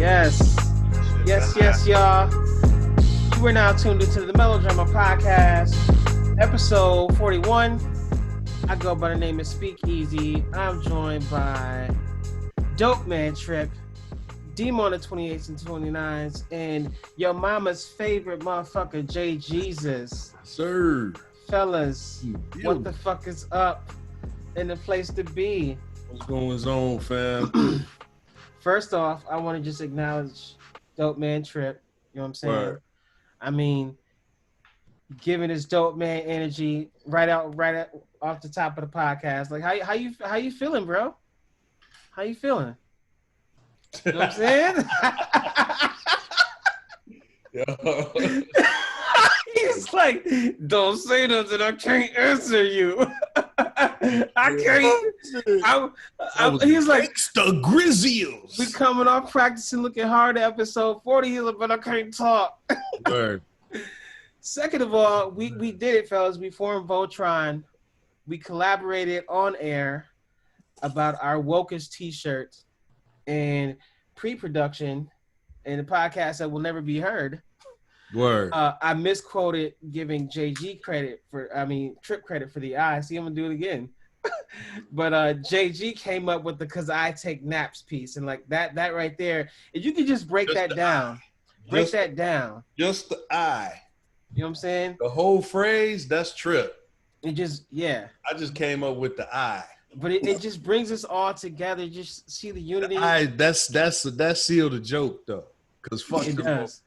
Yes, y'all. You are now tuned into the Melodrama Podcast, episode 41. I go by the name of Speakeasy. I'm joined by Dope Man Trip, Demon on the 28s and 29s, and your mama's favorite motherfucker, Jay Jesus. Sir. Fellas, what the fuck is up in the place to be? What's going on, fam? First off, I want to just acknowledge Dope Man Trip. You know what I'm saying? Word. I mean, giving his dope man energy right off the top of the podcast. Like, how you feeling, bro? How you feeling? You know what I'm saying? Yo. He's like, don't say nothing. I can't answer you. I can't. He's like, the Grizzlies. we coming off practicing looking hard at episode 40, but I can't talk. Word. Second of all, we did it, fellas. We formed Voltron. We collaborated on air about our Wokest t-shirts and pre-production and the podcast that will never be heard. Word. I misquoted giving JG Trip credit for the eye. See, I'm gonna do it again. But JG came up with the "cause I take naps" piece, and like that right there. If you could just break that down, Just the eye. You know what I'm saying? The whole phrase, that's Trip. It just, yeah. I just came up with the eye. But it just brings us all together. Just see the unity. The eye, that sealed the joke though. Cause fuck it the does.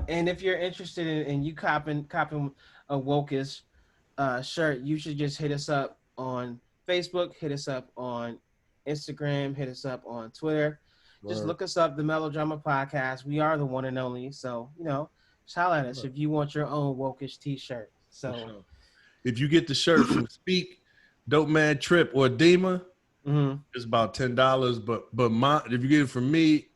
And if you're interested in you copping a Wokest shirt, you should just hit us up on Facebook, hit us up on Instagram, hit us up on Twitter. Word. Just look us up, the Melodrama Podcast. We are the one and only. So, shout at us if you want your own Wokest t-shirt. So if you get the shirt from Speak, Dope Man Trip, or Dima, it's about $10. But if you get it from me,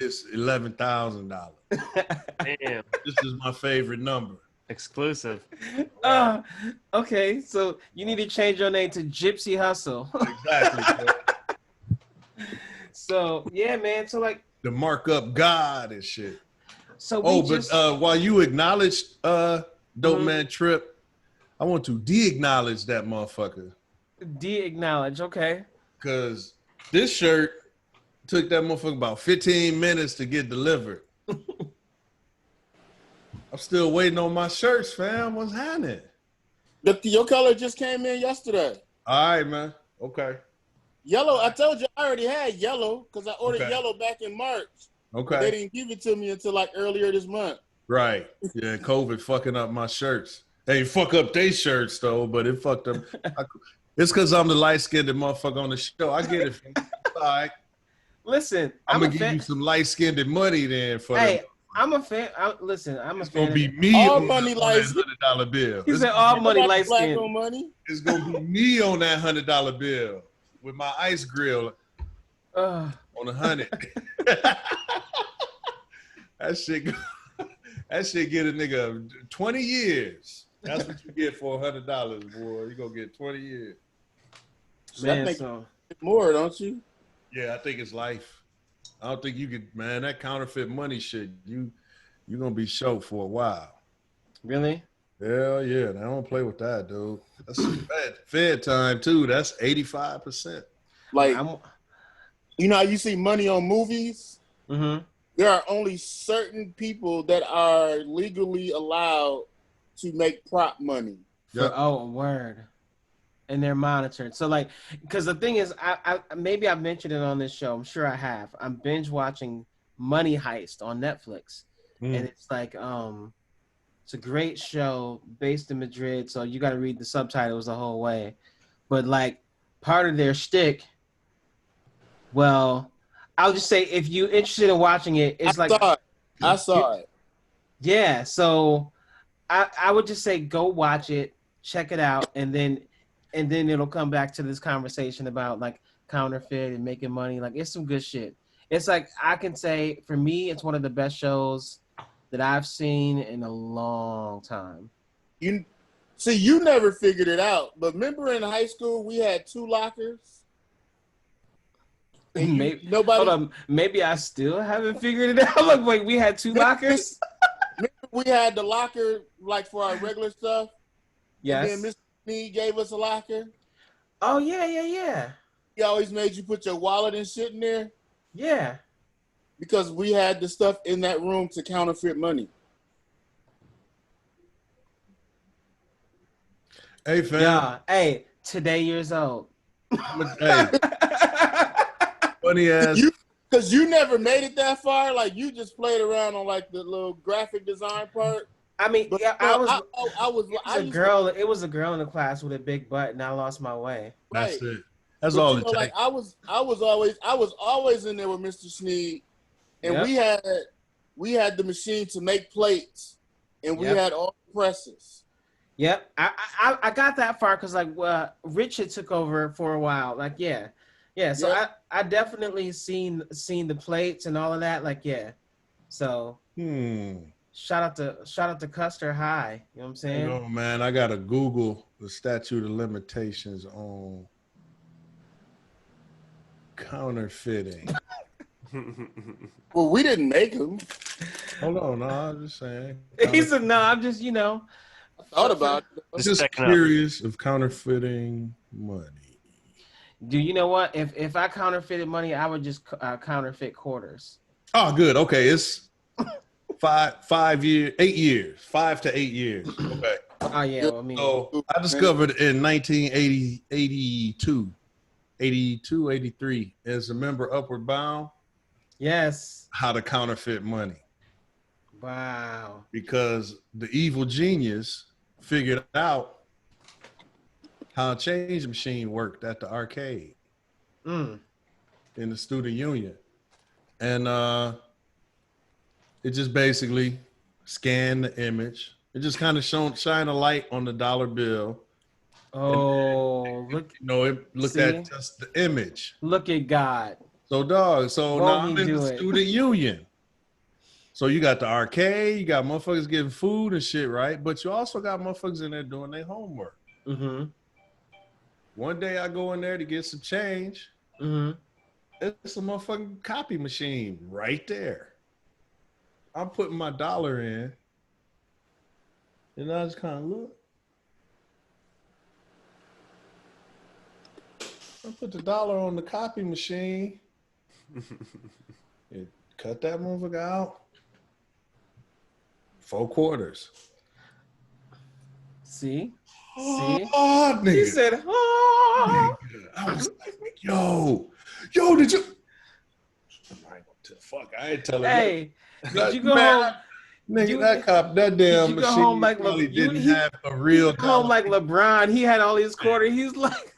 it's $11,000. Damn. This is my favorite number. Exclusive. Okay, so you need to change your name to Gypsy Hustle. Exactly. So yeah, man. So like the markup god and shit. So while you acknowledge Dope Man Trip, I want to de-acknowledge that motherfucker. De-acknowledge, okay. Because this shirt took that motherfucker about 15 minutes to get delivered. I'm still waiting on my shirts, fam. What's happening? Your color just came in yesterday. All right, man. Okay. Yellow, I told you I already had yellow because I ordered yellow back in March. Okay. They didn't give it to me until like earlier this month. Right. Yeah, COVID fucking up my shirts. They fuck up they shirts though, but it fucked up. It's because I'm the light-skinned motherfucker on the show. I get it. All right. Listen, I'm going to give you some light-skinned money then for Hey, I'm a fan. I'm a It's fan. It's going to be me all on money that $100 bill. He said all money light black skin. on money. It's going to be me on that $100 bill with my ice grill on 100. That shit get a nigga 20 years. That's what you get for $100, boy. You're going to get 20 years. Man, I think so more, don't you? Yeah, I think it's life. I don't think you could, man, that counterfeit money shit, you're going to be short for a while. really? Hell yeah. I don't play with that, dude. That's Fed time, too. That's 85%. Like, you know how you see money on movies? Mm-hmm. There are only certain people that are legally allowed to make prop money. Yep. Oh, word. And they're monitored. So like, because the thing is, I maybe I've mentioned it on this show. I'm sure I have. I'm binge watching Money Heist on Netflix, and it's like it's a great show based in Madrid. So you got to read the subtitles the whole way. But like, part of their shtick. Well, I'll just say if you're interested in watching it, it's I saw it. Yeah. So I would just say go watch it, check it out, and then it'll come back to this conversation about like counterfeit and making money. Like it's some good shit. It's like I can say for me, it's one of the best shows that I've seen in a long time. You never figured it out, but remember in high school we had 2 lockers. Maybe nobody. Hold on. Maybe I still haven't figured it out. Look, wait, we had 2 lockers. We had the locker like for our regular stuff. Yes. And then Mr. Sneed gave us a locker. Oh yeah. He always made you put your wallet and shit in there. Yeah. Because we had the stuff in that room to counterfeit money. Hey, fam. Yeah. Hey, today years old. Hey, funny ass. Because you never made it that far. Like, you just played around on, like, the little graphic design part. I mean, But, yeah, it it was a girl in the class with a big butt, and I lost my way. That's right. it. That's But, all you it know, takes. like, I was always in there with Mr. Sneed, and Yep. we had the machine to make plates, and we Yep. had all the presses. Yep, I got that far because like Richard took over for a while. Like yeah. So I definitely seen the plates and all of that. Like yeah. So shout out to Custer High. You know what I'm saying? No, man, I gotta Google the statute of limitations on counterfeiting. Well, we didn't make them. Hold on, no, I'm just saying. He said no. I'm just I thought about it. I'm just curious of counterfeiting money. Do you know what? If I counterfeited money, I would just counterfeit quarters. Oh, good. Okay, it's 8 years, 5 to 8 years. Okay. Oh yeah. Well, I mean, So I discovered in 1982, 83, as a member Upward Bound, yes. how to counterfeit money. Wow. Because the evil genius figured out how a change machine worked at the arcade in the student union. And it just basically scanned the image. It just kind of shine a light on the dollar bill. Oh, it looked at just the image. Look at God. So now I'm in the student union. So you got the arcade, you got motherfuckers getting food and shit, right? But you also got motherfuckers in there doing their homework. Mm-hmm. One day I go in there to get some change. Mm-hmm. It's a motherfucking copy machine right there. I'm putting my dollar in, and I just kind of look. I put the dollar on the copy machine. It cut that motherfucker out. 4 quarters. See? Oh, nigga. He said, oh. I was like, yo, did you? Fuck, I ain't telling you. Hey, did you go home? Nigga, that damn machine home like probably didn't have a real dollar. Home like LeBron. He had all his quarters. He's like,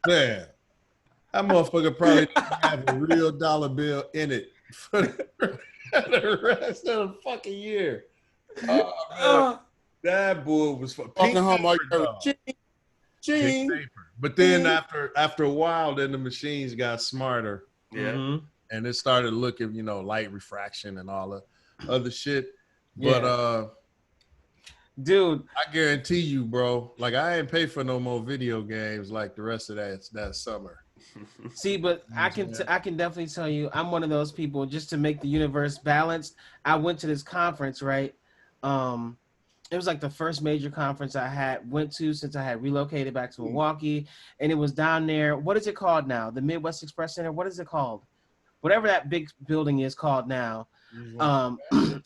man, that motherfucker probably didn't have a real dollar bill in it for the rest of the fucking year. That boy was fucking home. Ching. But then after a while, then the machines got smarter. Yeah. Mm-hmm. And it started looking, light refraction and all the other shit. But dude, I guarantee you, bro, like I ain't pay for no more video games like the rest of that summer. See, but I can definitely tell you, I'm one of those people. Just to make the universe balanced, I went to this conference, right? It was like the first major conference I went to since I had relocated back to Milwaukee, and it was down there. What is it called now? The Midwest Express Center. What is it called? Whatever that big building is called now.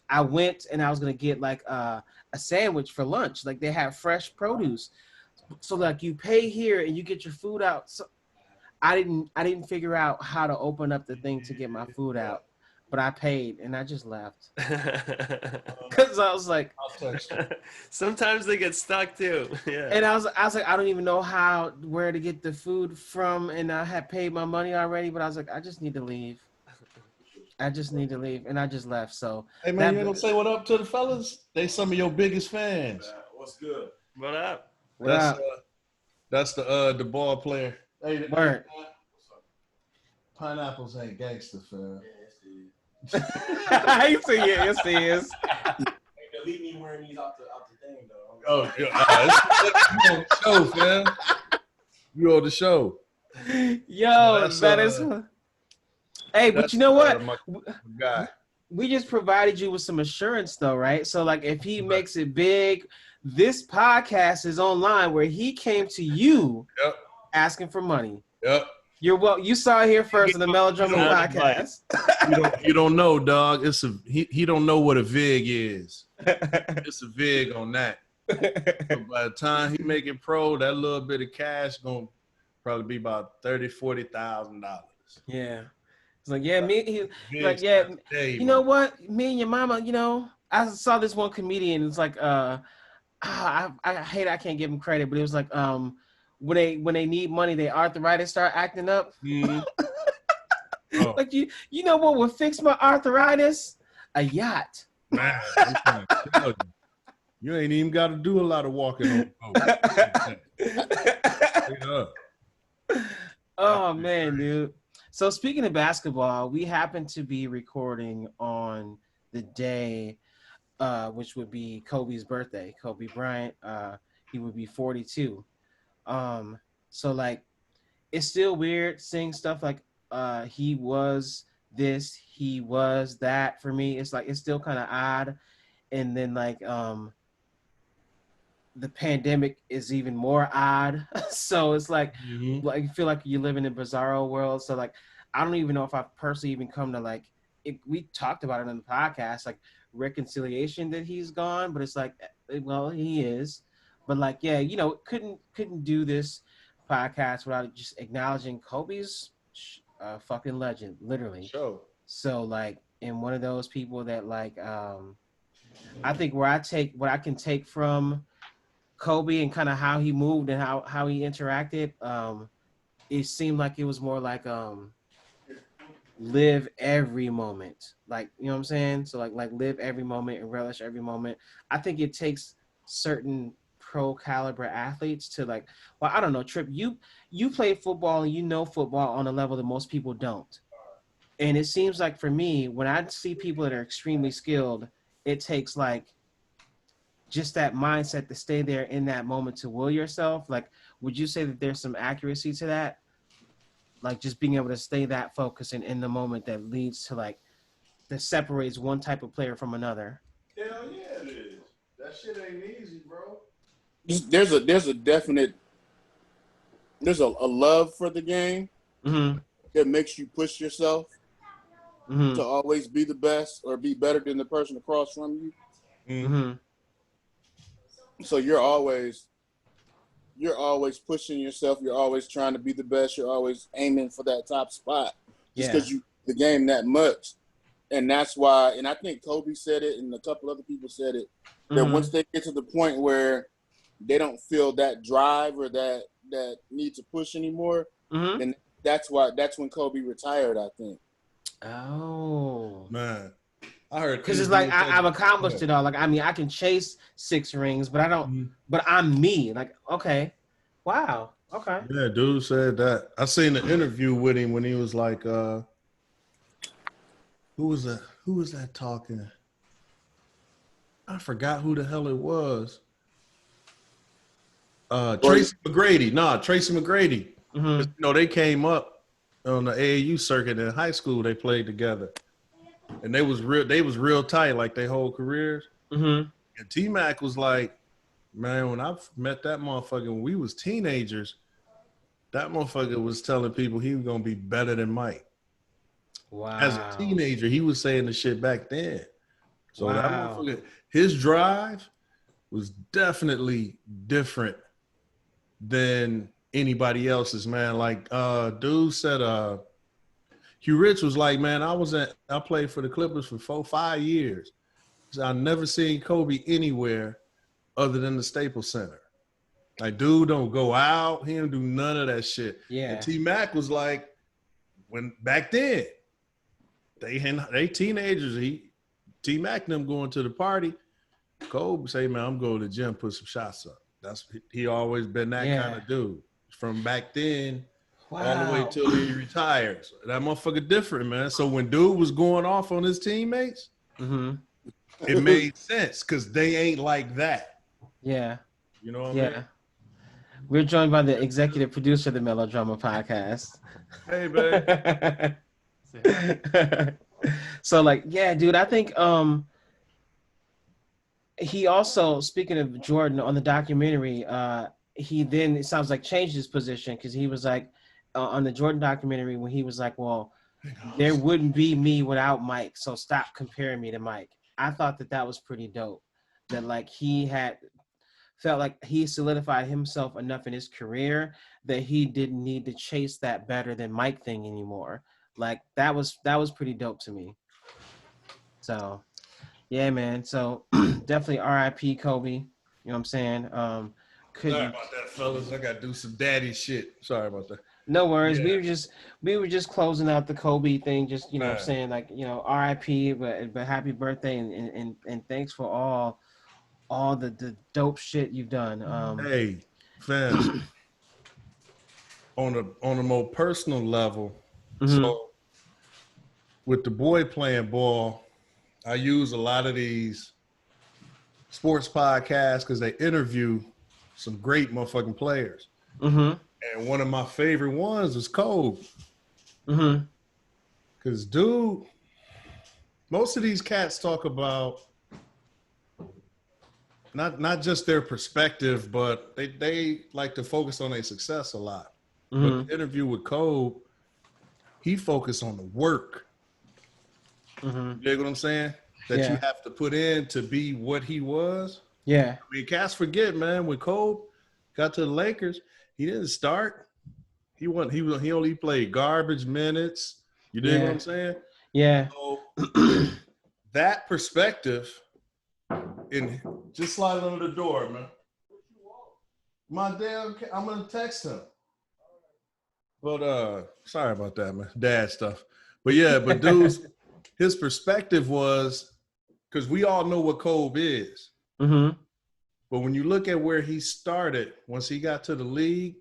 I went and I was gonna get like a sandwich for lunch. Like they have fresh produce, so like you pay here and you get your food out. So I didn't figure out how to open up the thing to get my food out, but I paid and I just left because I was like, sometimes they get stuck too. Yeah. And I was like, I don't even know where to get the food from, and I had paid my money already, but I was like, I just need to leave. And I just left. So hey man, you gonna say what up to the fellas? They some of your biggest fans. What's good? What up? That's the ball player. Hey, word. Pineapples ain't gangster, fam. I say yes, it is. Delete me wearing these out the thing though. Oh, you on the show, fam. You on the show. Yo, that is. Hey, but you know what? My guy. We just provided you with some assurance, though, right? So, like, if he makes it big, this podcast is online where he came to you asking for money. Yep. You saw it here first on the Melodrama podcast. You don't know, dog. He don't know what a VIG is. It's a VIG on that. So by the time he make it pro, that little bit of cash gonna probably be about $30,000-$40,000. Yeah. It's like, yeah, Day, you know what? Me and your mama, you know, I saw this one comedian. It's like, I hate I can't give him credit, but it was like, when they need money, their arthritis start acting up. Mm. Like you know what would fix my arthritis? A yacht. Man, I'm trying to tell you. You ain't even got to do a lot of walking on the boat. Oh man, dude. So speaking of basketball, we happen to be recording on the day, which would be Kobe's birthday. Kobe Bryant, he would be 42. So like, it's still weird seeing stuff like, he was this, he was that. For me, it's like, it's still kind of odd. And then like, the pandemic is even more odd. So it's like, like, you feel like you're living in a bizarro world. So like, I don't even know if I've personally even come to like, we talked about it in the podcast, like reconciliation that he's gone, but it's like, well, he is, but like, yeah, you know, couldn't do this podcast without just acknowledging Kobe's fucking legend, literally. Sure. So like, in one of those people that like, I think what I can take from Kobe and kind of how he moved and how he interacted, it seemed like it was more like, live every moment, like, you know what I'm saying? So like live every moment and relish every moment. I think it takes certain pro caliber athletes to like, well, I don't know, Trip, you play football and you know football on a level that most people don't. And it seems like for me, when I see people that are extremely skilled, it takes like just that mindset to stay there in that moment to will yourself. Like, would you say that there's some accuracy to that? Like just being able to stay that focused and in the moment that leads to like, that separates one type of player from another. Hell yeah, it is. That shit ain't easy, bro. There's a definite, there's a love for the game that makes you push yourself to always be the best or be better than the person across from you. So you're always pushing yourself. You're always trying to be the best. You're always aiming for that top spot just because you the game that much. And that's why, and I think Kobe said it and a couple other people said it, that once they get to the point where they don't feel that drive or that need to push anymore, then that's when Kobe retired, I think. Oh. Man. I heard, because it's like I've accomplished it all. Like, I mean, I can chase 6 rings, but I don't. But I'm me. Like, okay, wow, okay. Yeah, dude said that. I seen the interview with him when he was like, "Who was that? Who was that talking?" I forgot who the hell it was. Tracy McGrady. Nah, Tracy McGrady. You know, they came up on the AAU circuit in high school. They played together. And they was real tight, like their whole careers. And T-Mac was like, man, when I met that motherfucker when we was teenagers, that motherfucker was telling people he was gonna be better than Mike. Wow. As a teenager, he was saying the shit back then. So that motherfucker, his drive was definitely different than anybody else's, man. Like dude said Hugh Rich was like, man, I played for the Clippers for 4-5 years. So I never seen Kobe anywhere other than the Staples Center. Like, dude don't go out. He don't do none of that shit. Yeah. And T-Mac was like, when back then, they teenagers, T-Mac and them going to the party. Kobe say, man, I'm going to the gym, put some shots up. He always been that kind of dude. From back then, all the way till he retires. That motherfucker different, man. So when dude was going off on his teammates, it made sense because they ain't like that. Yeah. You know what I mean? We're joined by the executive producer of the Melodrama podcast. Hey, babe. So like, yeah, dude, I think he also, speaking of Jordan on the documentary, he then, it sounds like, changed his position because he was like, on the Jordan documentary, when he was like, well, there wouldn't be me without Mike, so stop comparing me to Mike. I thought that was pretty dope. That like he had felt like he solidified himself enough in his career that he didn't need to chase that better than Mike thing anymore. Like that was pretty dope to me. So yeah, man. So definitely R.I.P. Kobe. You know what I'm saying? Sorry about that, fellas. I gotta do some daddy shit. Sorry about that. No worries. Yeah. We were just closing out the Kobe thing. Just, you know, Right. saying like, you know, R.I.P. But happy birthday and thanks for all the dope shit you've done. Hey, fam. on a more personal level, so with the boy playing ball, I use a lot of these sports podcasts because they interview some great motherfucking players. And one of my favorite ones was Kobe. Because, dude, most of these cats talk about not just their perspective, but they like to focus on their success a lot. But the interview with Kobe, he focused on the work. You dig what I'm saying? That you have to put in to be what he was. Yeah. I mean, cats forget, man, when Kobe got to the Lakers, he didn't start. He only played garbage minutes. You dig what I'm saying? Yeah. So that perspective, and just slide under the door, man. My damn, I'm gonna text him. But sorry about that, man. Dad stuff. But yeah, but dudes, his perspective was, because we all know what Kobe is. But when you look at where he started, once he got to the league,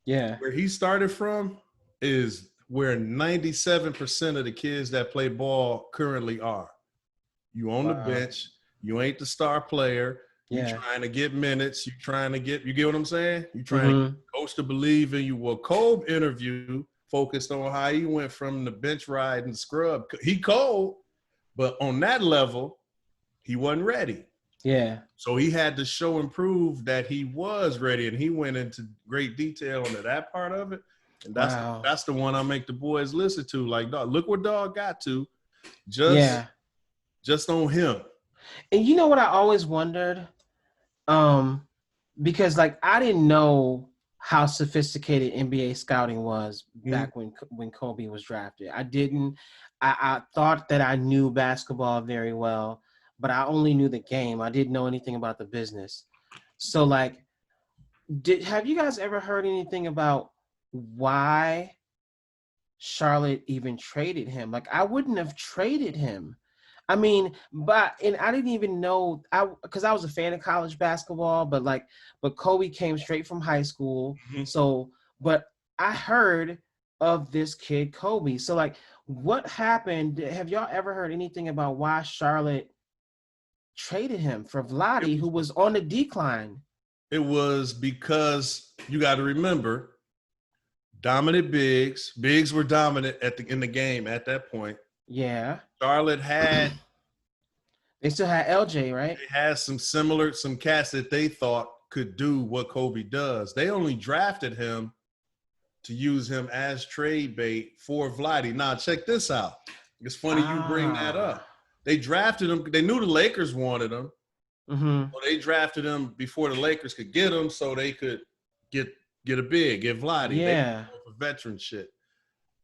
where he started from is where 97% of the kids that play ball currently are. You on the bench, you ain't the star player, you trying to get minutes, you get what I'm saying? You trying to get the coach to believe in you. Well, Kobe interview focused on how he went from the bench ride and scrub. He cold, but on that level, he wasn't ready. Yeah. So he had to show and prove that he was ready, and he went into great detail into that part of it. And that's the one I make the boys listen to. Like, dog, look what dog got to, just on him. And you know what I always wondered, because like I didn't know how sophisticated NBA scouting was back when Kobe was drafted. I thought that I knew basketball very well, but I only knew the game. I didn't know anything about the business. So like, have you guys ever heard anything about why Charlotte even traded him? Like, I wouldn't have traded him. I mean, and I didn't even know, because I was a fan of college basketball, but Kobe came straight from high school. So, but I heard of this kid Kobe. So like, what happened? Have y'all ever heard anything about why Charlotte traded him for Vlade, who was on the decline? It was because you got to remember, dominant bigs were dominant in the game at that point. Yeah. Charlotte they still had LJ, right? They had some cats that they thought could do what Kobe does. They only drafted him to use him as trade bait for Vlade. Now check this out. It's funny you bring that up. They drafted him. They knew the Lakers wanted him. So they drafted him before the Lakers could get him, so they could get a big, get Vlade. Yeah. They for veteran shit,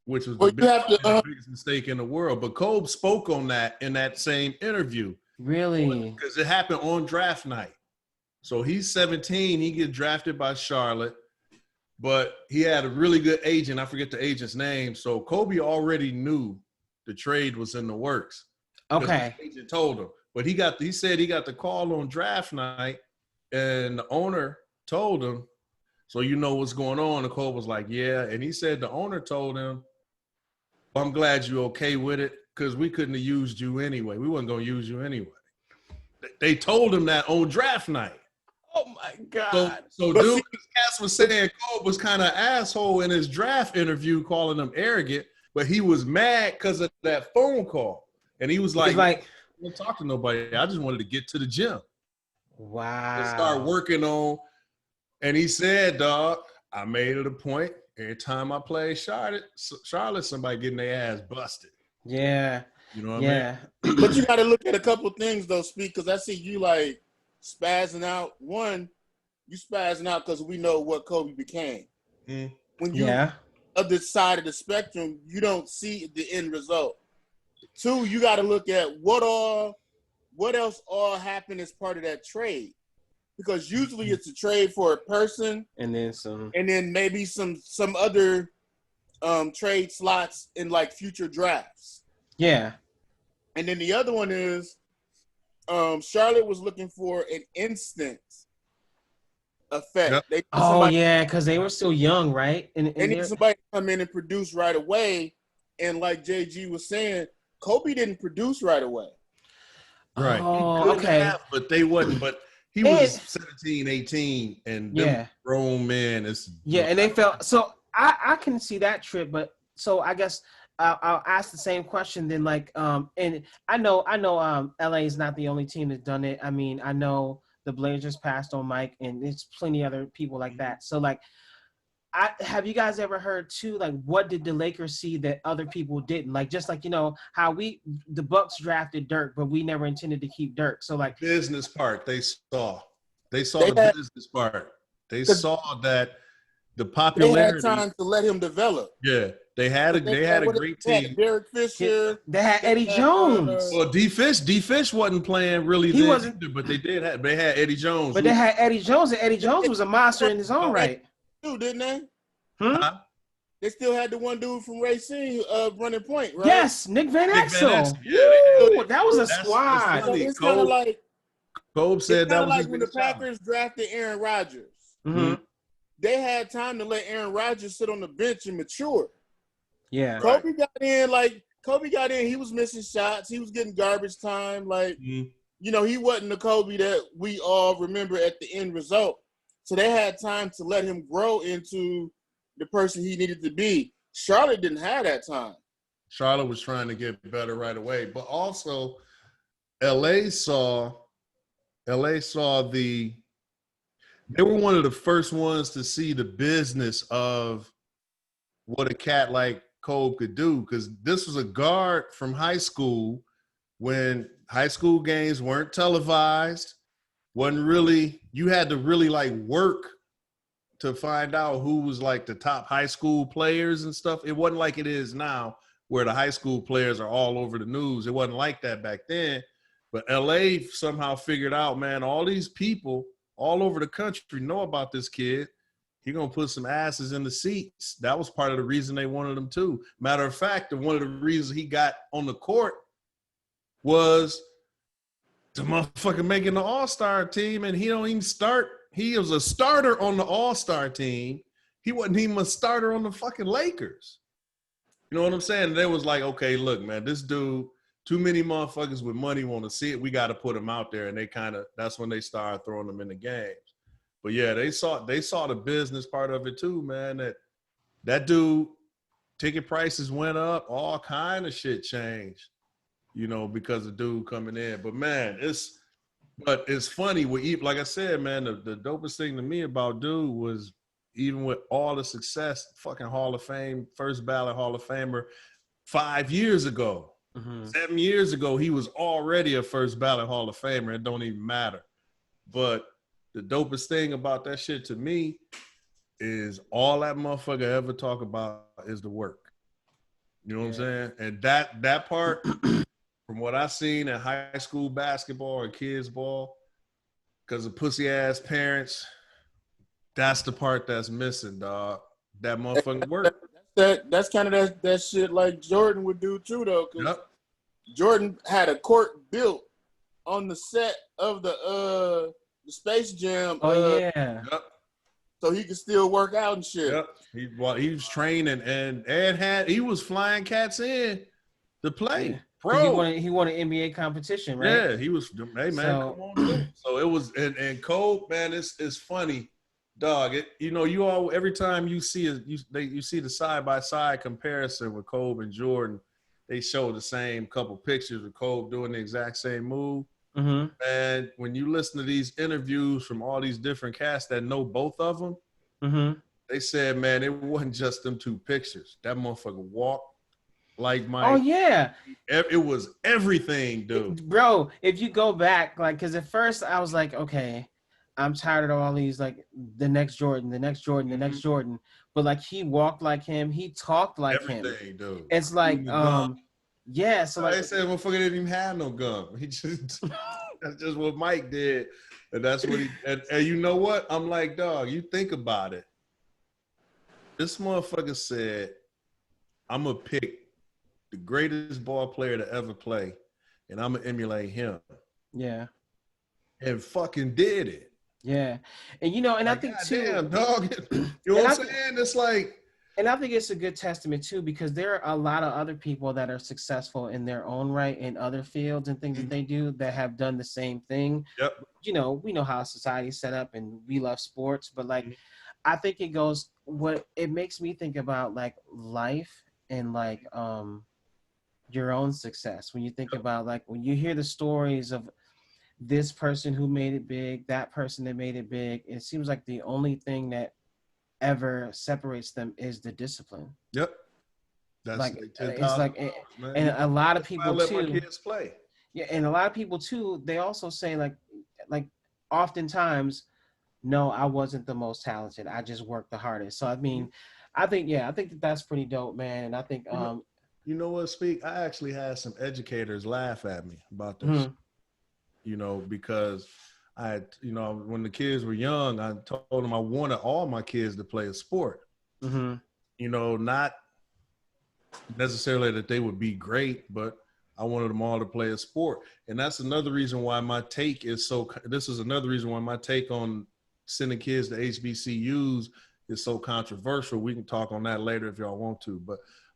which was the biggest mistake in the world. But Kobe spoke on that in that same interview. Really? Because it happened on draft night. So he's 17. He gets drafted by Charlotte, but he had a really good agent. I forget the agent's name. So Kobe already knew the trade was in the works. Okay. The agent told him. But he said he got the call on draft night, and the owner told him, so you know what's going on. And Kobe was like, yeah. And he said the owner told him, well, I'm glad you're okay with it, because we couldn't have used you anyway. We wasn't going to use you anyway. They told him that on draft night. Oh, my God. So dude, Cass was saying Kobe was kind of asshole in his draft interview, calling him arrogant, but he was mad because of that phone call. And he was like, I don't talk to nobody. I just wanted to get to the gym. Wow. And start working on. And he said, dog, I made it a point. Every time I play Charlotte, somebody getting their ass busted. Yeah. You know what I mean? But you got to look at a couple of things, though, Speak, because I see you, like, spazzing out. One, you spazzing out because we know what Kobe became. When you other side of the spectrum, you don't see the end result. Two, you got to look at what else all happened as part of that trade, because usually it's a trade for a person and then maybe some other trade slots in like future drafts. Yeah. And then the other one is Charlotte was looking for an instant effect. Yep. Because they were still young, right? And they need somebody to come in and produce right away. And like JG was saying, Kobe didn't produce right away. Right. Oh, okay. But they wasn't. But he was 17, 18, and them grown men. And they felt so. I can see that trip, but so I guess I'll ask the same question then. Like, and I know, LA is not the only team that's done it. I mean, I know the Blazers passed on Mike, and there's plenty other people like that. So, like, have you guys ever heard too? Like, what did the Lakers see that other people didn't? Like, just like how the Bucks drafted Dirk, but we never intended to keep Dirk. So, like, business part they saw the business part. They saw that the popularity. They had time to let him develop. Yeah, they had a great team. Derek Fisher. They had Eddie Jones. Well, D Fish wasn't playing really. He wasn't, either, but they had Eddie Jones. But they had Eddie Jones, and Eddie Jones was a monster in his own right. Too, didn't they? Huh? They still had the one dude from Racine running point, right? Yes, Nick Van Exel. Yeah, that was a squad. So it's kind of like Kobe said that was like when the Packers drafted Aaron Rodgers. Mm-hmm. They had time to let Aaron Rodgers sit on the bench and mature. Yeah. Kobe got in. He was missing shots. He was getting garbage time. Like, he wasn't the Kobe that we all remember at the end result. So they had time to let him grow into the person he needed to be. Charlotte didn't have that time. Charlotte was trying to get better right away. But also, LA saw they were one of the first ones to see the business of what a cat like Kobe could do, because this was a guard from high school when high school games weren't televised. You had to really like work to find out who was like the top high school players and stuff. It wasn't like it is now where the high school players are all over the news. It wasn't like that back then. But LA somehow figured out, man, all these people all over the country know about this kid. He's going to put some asses in the seats. That was part of the reason they wanted him too. Matter of fact, one of the reasons he got on the court was the motherfucker making the All-Star team, and he don't even start. He was a starter on the All-Star team. He wasn't even a starter on the fucking Lakers. You know what I'm saying? And they was like, okay, look, man, this dude, too many motherfuckers with money want to see it. We got to put him out there. And that's when they started throwing him in the games. But yeah, they saw the business part of it too, man. That dude, ticket prices went up, all kind of shit changed, because of dude coming in. But man, it's funny. Like I said, man, the dopest thing to me about dude was, even with all the success, fucking Hall of Fame, first ballot Hall of Famer 5 years ago. Mm-hmm. 7 years ago, he was already a first ballot Hall of Famer. It don't even matter. But the dopest thing about that shit to me is all that motherfucker ever talk about is the work. You know what I'm saying? And that part, from what I seen in high school basketball or kids ball, because of pussy ass parents, that's the part that's missing, dog. That motherfucking work. That's kind of that shit like Jordan would do too, though. Because Jordan had a court built on the set of the Space Jam. So he could still work out and shit. Yep. He was training and he was flying cats in to play. Yeah. Pro. He won an NBA competition, right? Yeah, he was. Hey man, come on. So it was, and Kobe, man, it's funny. Dog, every time you see you see the side by side comparison with Kobe and Jordan, they show the same couple pictures of Kobe doing the exact same move. Mm-hmm. And when you listen to these interviews from all these different cats that know both of them, Mm-hmm. they said, man, it wasn't just them two pictures. That motherfucker walked like Mike. Oh yeah, it was everything, dude. Bro, if you go back, like, because at first I was like, okay, I'm tired of all these, like, the next Jordan, the next Jordan, the next Jordan. But, like, he walked like him. He talked like everything, him. Dude. It's like, yeah. So, like, they said motherfucker didn't even have no gum. He just, that's just what Mike did. And that's what and you know what? I'm like, dog, you think about it. This motherfucker said, I'm going to pick the greatest ball player to ever play, and I'm going to emulate him. Yeah. And fucking did it. Yeah. And, and like, I think, God too. Damn, dog. You know what I'm saying? It's like. And I think it's a good testament, too, because there are a lot of other people that are successful in their own right in other fields and things that they do that have done the same thing. Yep. We know how society's set up and we love sports, but, like, I think it makes me think about, like, life and, like, your own success. When you think about, like, when you hear the stories of this person who made it big, that person that made it big, it seems like the only thing that ever separates them is the discipline. Yep. That's like it's like, and a lot of people let too. My kids play. Yeah, and a lot of people too. They also say like oftentimes, no, I wasn't the most talented. I just worked the hardest. So I mean, I think that's pretty dope, man. And I think you know what, Speak? I actually had some educators laugh at me about this. Because I had, when the kids were young, I told them I wanted all my kids to play a sport. Not necessarily that they would be great, but I wanted them all to play a sport. And that's another reason why my take on sending kids to HBCUs is so controversial. We can talk on that later if y'all want to.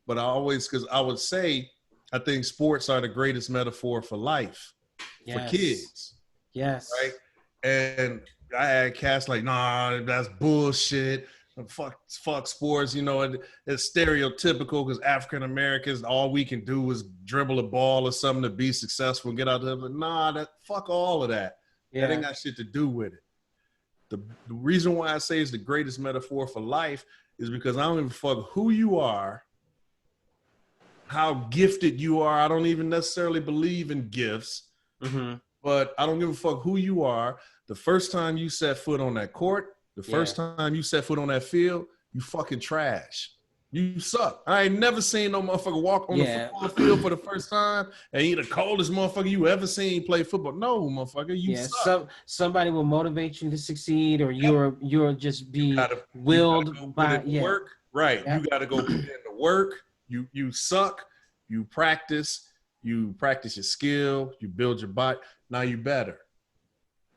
But I because I would say, I think sports are the greatest metaphor for life. For kids. Yes. Right? And I had cats like, nah, that's bullshit. Fuck sports, it's stereotypical because African Americans, all we can do is dribble a ball or something to be successful and get out there. But nah, fuck all of that. That ain't got shit to do with it. The reason why I say it's the greatest metaphor for life is because I don't give a fuck who you are, how gifted you are. I don't even necessarily believe in gifts. But I don't give a fuck who you are. The first time you set foot on that court, the first time you set foot on that field, you fucking trash. You suck. I ain't never seen no motherfucker walk on the football field for the first time and he the coldest motherfucker you ever seen play football. No, motherfucker, you suck. Somebody will motivate you to succeed, or you're just be willed by work. Right. You got to go put in the work. You suck. You practice your skill, you build your body. Now you better.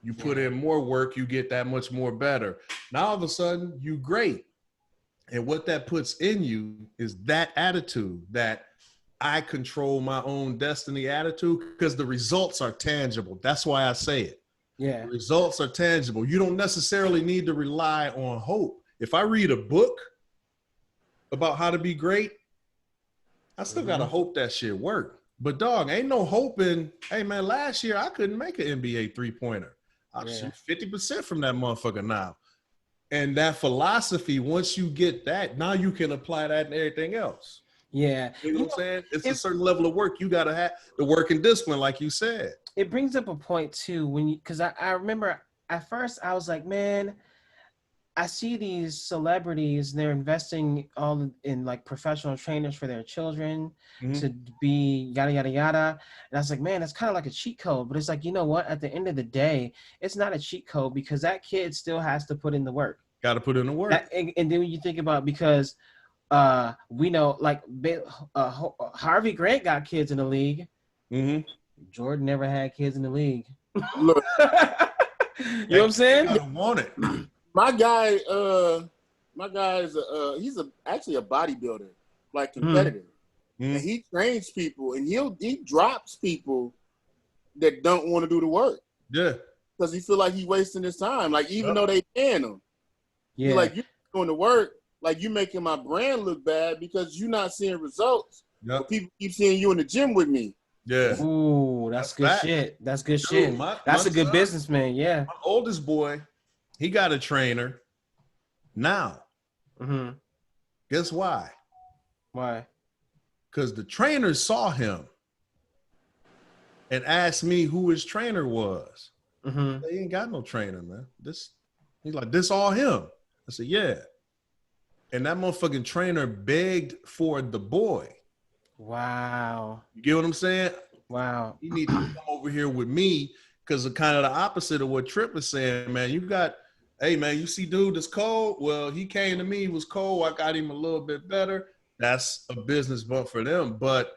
You put in more work, you get that much more better. Now all of a sudden you great. And what that puts in you is that attitude, that I control my own destiny attitude, because the results are tangible. That's why I say it. Yeah. The results are tangible. You don't necessarily need to rely on hope. If I read a book about how to be great, I still got to hope that shit work. But dog, ain't no hoping. Hey man, last year I couldn't make an NBA 3-pointer. I shoot 50% from that motherfucker now. And that philosophy, once you get that, now you can apply that in everything else. Yeah. You know what I'm saying? It's a certain level of work. You got to have the work and discipline, like you said. It brings up a point too, because I remember at first I was like, man, I see these celebrities, they're investing all in like professional trainers for their children to be yada, yada, yada. And I was like, man, that's kind of like a cheat code. But it's like, you know what? At the end of the day, it's not a cheat code because that kid still has to put in the work. Got to put in the work. And then when you think about, because we know like Harvey Grant got kids in the league. Jordan never had kids in the league. Look, you know what I'm saying? I don't want it. My guy is he's actually a bodybuilder, like competitive, and he trains people, and he drops people that don't want to do the work. Yeah, because he feel like he's wasting his time. Like even though they paying him, Yeah. Like, you're doing the work, like, you making my brand look bad because you're not seeing results. Yep. But people keep seeing you in the gym with me. Yeah. Ooh, that's good fact. shit. That's good Dude, shit. That's a good son, businessman. Yeah. My oldest boy, he got a trainer now. Mm-hmm. Guess why? Why? Because the trainer saw him and asked me who his trainer was. Mm-hmm. He ain't got no trainer, man. He's like, this all him. I said, yeah. And that motherfucking trainer begged for the boy. Wow. You get what I'm saying? Wow. You need to come over here with me because of kind of the opposite of what Trip is saying, man. Hey, man, you see dude that's cold? Well, he came to me, he was cold. I got him a little bit better. That's a business bump for them. But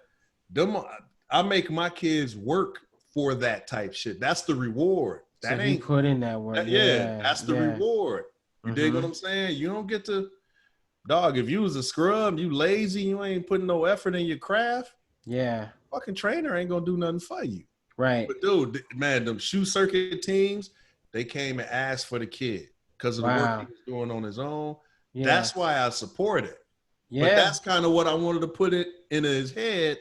I make my kids work for that type shit. That's the reward. That so he put in that work. That's the reward. You dig what I'm saying? You don't get to, dog, if you was a scrub, you lazy, you ain't putting no effort in your craft. Yeah. Fucking trainer ain't gonna do nothing for you. Right. But dude, man, them shoe circuit teams, they came and asked for the kid because of the work he was doing on his own. Yeah. That's why I support it. Yeah. But that's kind of what I wanted to put it into his head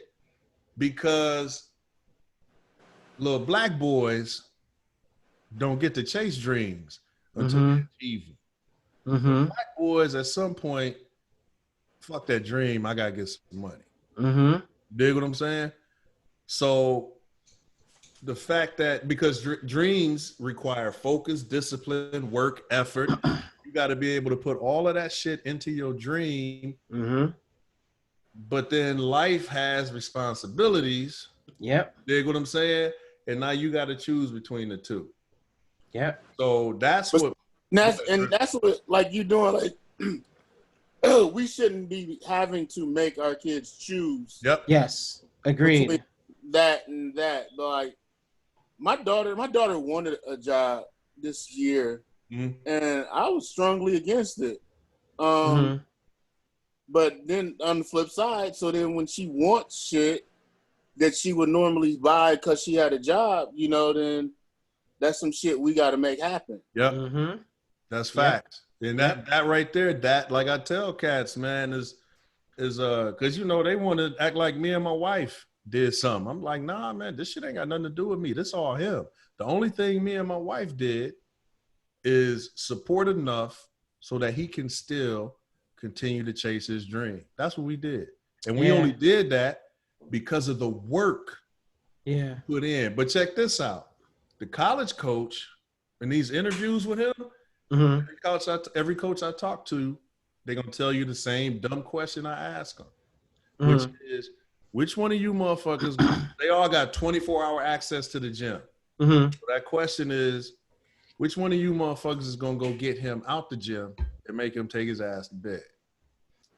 because little black boys don't get to chase dreams until they achieve them. Mm-hmm. Black boys at some point, fuck that dream, I gotta get some money. Mm-hmm. Dig what I'm saying? So the fact that because dreams require focus, discipline, work, effort, you got to be able to put all of that shit into your dream. Mm-hmm. But then life has responsibilities. Yep. Dig what I'm saying? And now you got to choose between the two. Yep. So that's what like you doing like we shouldn't be having to make our kids choose. Yep. Yes. Agreed. That and that. Like my daughter wanted a job this year, and I was strongly against it. But then on the flip side, so then when she wants shit that she would normally buy because she had a job, then that's some shit we got to make happen. Yep. Mm-hmm. That's facts. Yep. And that right there, that like I tell cats, man, is because they want to act like me and my wife did something. I'm like, nah, man, this shit ain't got nothing to do with me. This all him. The only thing me and my wife did is support enough so that he can still continue to chase his dream. That's what we did. And we only did that because of the work put in. But check this out. The college coach, in these interviews with him, every coach I talk to, they're going to tell you the same dumb question I ask them, which is, which one of you motherfuckers, they all got 24-hour access to the gym. So that question is, which one of you motherfuckers is going to go get him out the gym and make him take his ass to bed?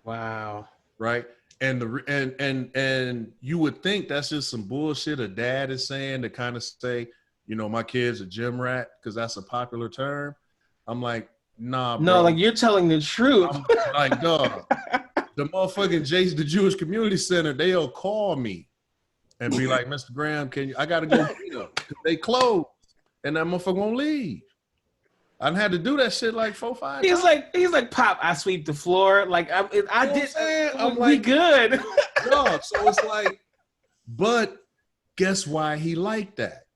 Wow. Right? And you would think that's just some bullshit a dad is saying to kind of say, my kid's a gym rat because that's a popular term. I'm like, nah, bro. No, like you're telling the truth. I'm like, dog, the motherfucking Jace, the Jewish Community Center, they'll call me and be like, Mr. Graham, I got to go get them. They closed and that motherfucker won't leave. I had to do that shit like 4-5 times. He's like, Pop, I sweep the floor. Like I did. I'm like, good. No, so it's like, but guess why he liked that?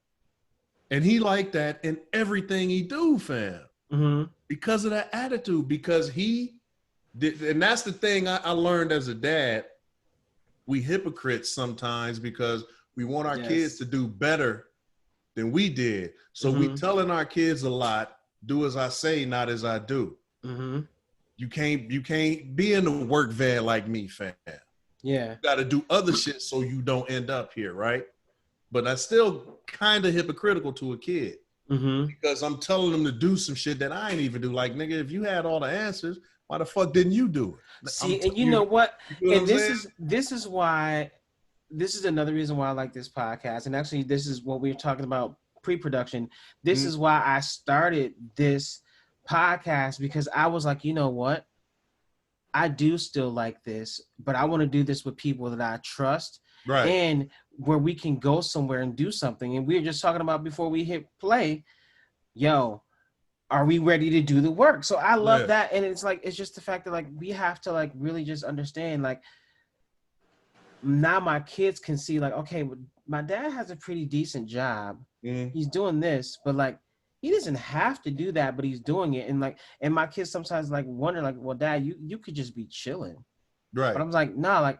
And he liked that in everything he do, fam. Mm-hmm. Because of that attitude. Because he did, and that's the thing I learned as a dad. We hypocrites sometimes because we want our kids to do better than we did. So we telling our kids a lot, do as I say, not as I do. Mm-hmm. You can't be in the work van like me, fam. Yeah. You got to do other shit so you don't end up here, right? But that's still kind of hypocritical to a kid because I'm telling them to do some shit that I ain't even do. Like, nigga, if you had all the answers, why the fuck didn't you do it? See, and you know what? And this is why, this is another reason why I like this podcast. And actually, this is what we were talking about pre-production. This is why I started this podcast, because I was like, you know what? I do still like this, but I want to do this with people that I trust. Right. And where we can go somewhere and do something. And we were just talking about before we hit play, are we ready to do the work? So I love that. And it's like, it's just the fact that like, we have to like really just understand, like, now my kids can see like, okay, my dad has a pretty decent job. He's doing this, but like, he doesn't have to do that, but he's doing it. And like, and my kids sometimes like wonder like, well, Dad, you could just be chilling. Right. But I'm like, nah, like,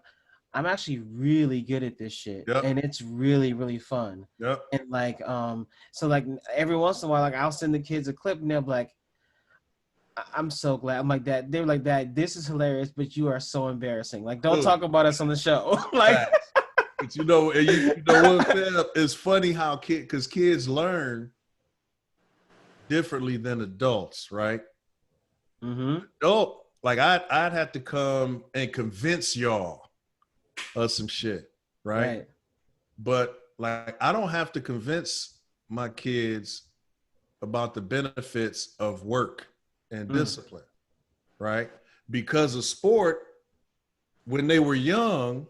I'm actually really good at this shit. Yep. And it's really, really fun. Yep. And like, so like every once in a while, like I'll send the kids a clip and they'll be like, I'm so glad. I'm like that. They're like that. This is hilarious, but you are so embarrassing. Like, don't talk about us on the show. Like, but you know what, Fab? It's funny how kids learn differently than adults, right? Like I'd have to come and convince y'all of some shit, right? But like I don't have to convince my kids about the benefits of work and discipline, right? Because of sport, when they were young,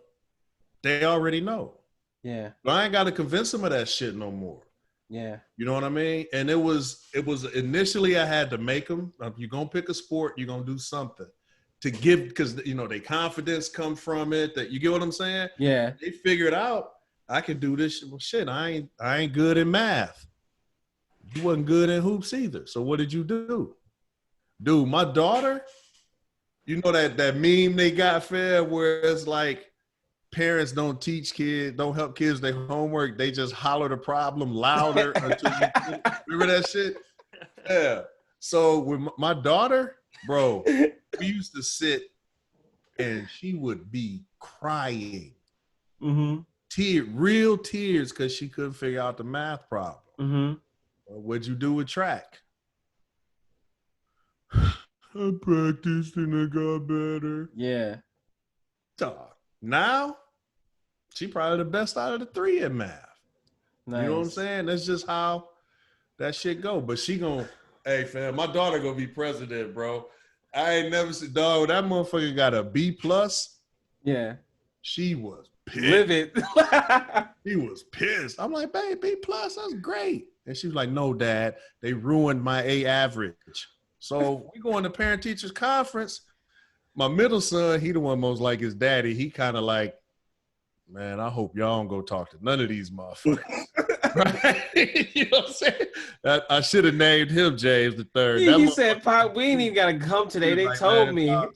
they already know. Yeah. But I ain't got to convince them of that shit no more. Yeah. You know what I mean? And it was initially I had to make them, you're going to pick a sport, you're going to do something to give, because, you know, their confidence come from it, that you get what I'm saying? Yeah. They figured out, I can do this. Well, shit, I ain't good in math. You wasn't good in hoops either. So what did you do? Dude, my daughter, you know that meme they got, Fair, where it's like parents don't help kids their homework. They just holler the problem louder until you remember that shit? Yeah. So with my daughter, bro, we used to sit and she would be crying. Real tears because she couldn't figure out the math problem. What'd you do with track? I practiced and I got better. Yeah. Now, she probably the best out of the three in math. Nice. You know what I'm saying? That's just how that shit go. But she hey fam, my daughter gonna be president, bro. I ain't never seen, dog, that motherfucker got a B+. Yeah. She was pissed. Livid. He was pissed. I'm like, babe, B+, that's great. And she was like, no, Dad, they ruined my A average. So we going to parent teachers conference. My middle son, he the one most like his daddy. He kind of like, man, I hope y'all don't go talk to none of these motherfuckers. Right? You know what I'm saying? I should have named him James the Third. He said, Pop, we ain't even got to come today. They like, told me. You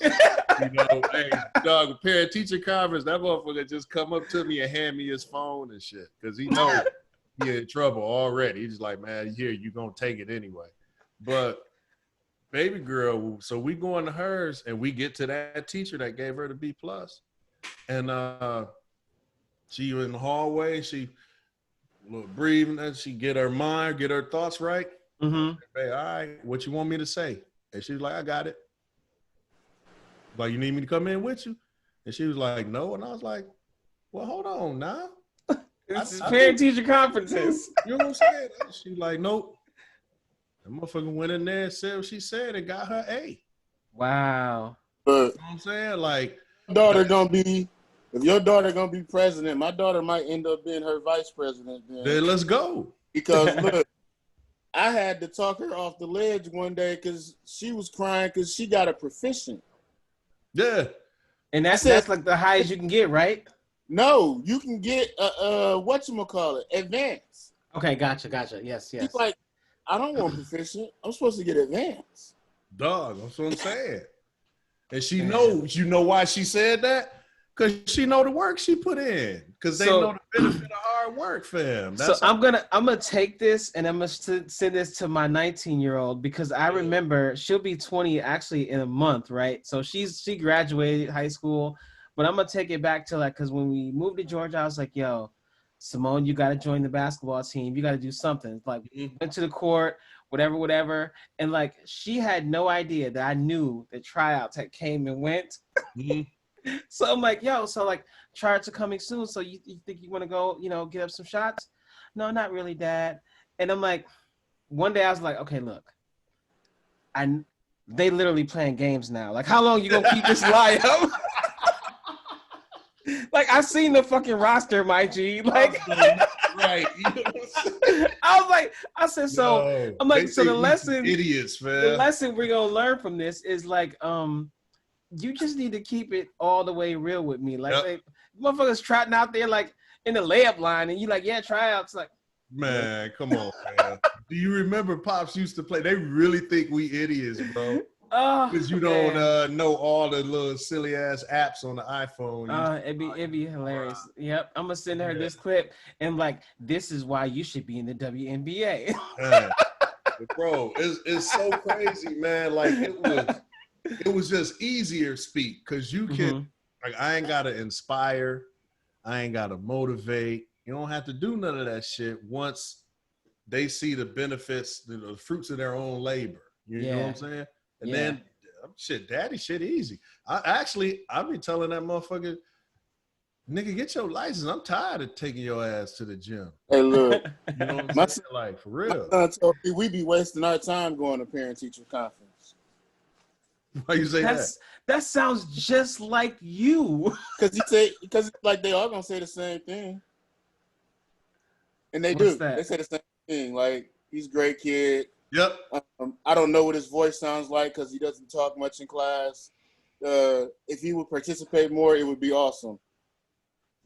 know, hey, dog, parent teacher conference, that motherfucker just come up to me and hand me his phone and shit. Because he knows he in trouble already. He's just like, man, here, you going to take it anyway. But baby girl, so we go into hers and we get to that teacher that gave her the B+. And she was in the hallway, she breathing, and she get her mind, get her thoughts right. Hey, all right, what you want me to say? And she was like, I got it. Like, you need me to come in with you? And she was like, no. And I was like, well, hold on now. This is parent-teacher conferences. You know what I'm saying? She was like, nope. The motherfucker went in there and said what she said and got her A. Wow. You know what I'm saying? Like, if your daughter gonna be president, my daughter might end up being her vice president. Then let's go. Because look, I had to talk her off the ledge one day because she was crying because she got a proficient. Yeah. And that's like the highest you can get, right? No, you can get whatchamacallit, advanced. Okay, gotcha. Yes. She's like, I don't want proficient. I'm supposed to get advanced. Dog, that's what I'm saying. And she knows, you know why she said that? Because she know the work she put in. Because they know the benefit of hard work, fam. I'm gonna take this and I'm gonna send this to my 19-year-old because I remember she'll be 20 actually in a month, right? So she graduated high school, but I'm gonna take it back to like, because when we moved to Georgia, I was like, yo, Simone, you got to join the basketball team. You got to do something. Like, went to the court, whatever. And, like, she had no idea that I knew that tryouts had came and went. So I'm like, yo, tryouts are coming soon. So you think you want to go, get up some shots? No, not really, Dad. And I'm like, one day I was like, okay, look. They literally playing games now. Like, how long you going to keep this lie up? Like, I've seen the fucking roster, my G. Like, right. You know what I'm saying? I said, so No, I'm like, they so the think we some lesson, idiots, the man. lesson we're gonna learn from this is like, you just need to keep it all the way real with me. Like, Yep. motherfuckers trotting out there like in the layup line, and you like, yeah, tryouts. Like, Man, come on, man. Do you remember Pops used to play? They really think we idiots, bro. oh, Because you man. don't know all the little silly ass apps on the iPhone. It'd be hilarious. Yep, I'm gonna send her this clip and like, this is why you should be in the WNBA. Man, bro, it's so crazy, man. Like it was just easier speak because you can like I ain't gotta inspire, I ain't gotta motivate. You don't have to do none of that shit once they see the benefits, the fruits of their own labor. You know what I'm saying? And then daddy shit easy. I've been telling that motherfucker, nigga, get your license. I'm tired of taking your ass to the gym. Hey, look, You know what I'm saying? Like, for real. my son told me we be wasting our time going to parent-teacher conference. Why you say that? That sounds just like you. Because like they all gonna say the same thing. And they What's do. that? They say the same thing. Like, he's a great kid. Yep. I don't know what his voice sounds like because he doesn't talk much in class. If he would participate more, it would be awesome.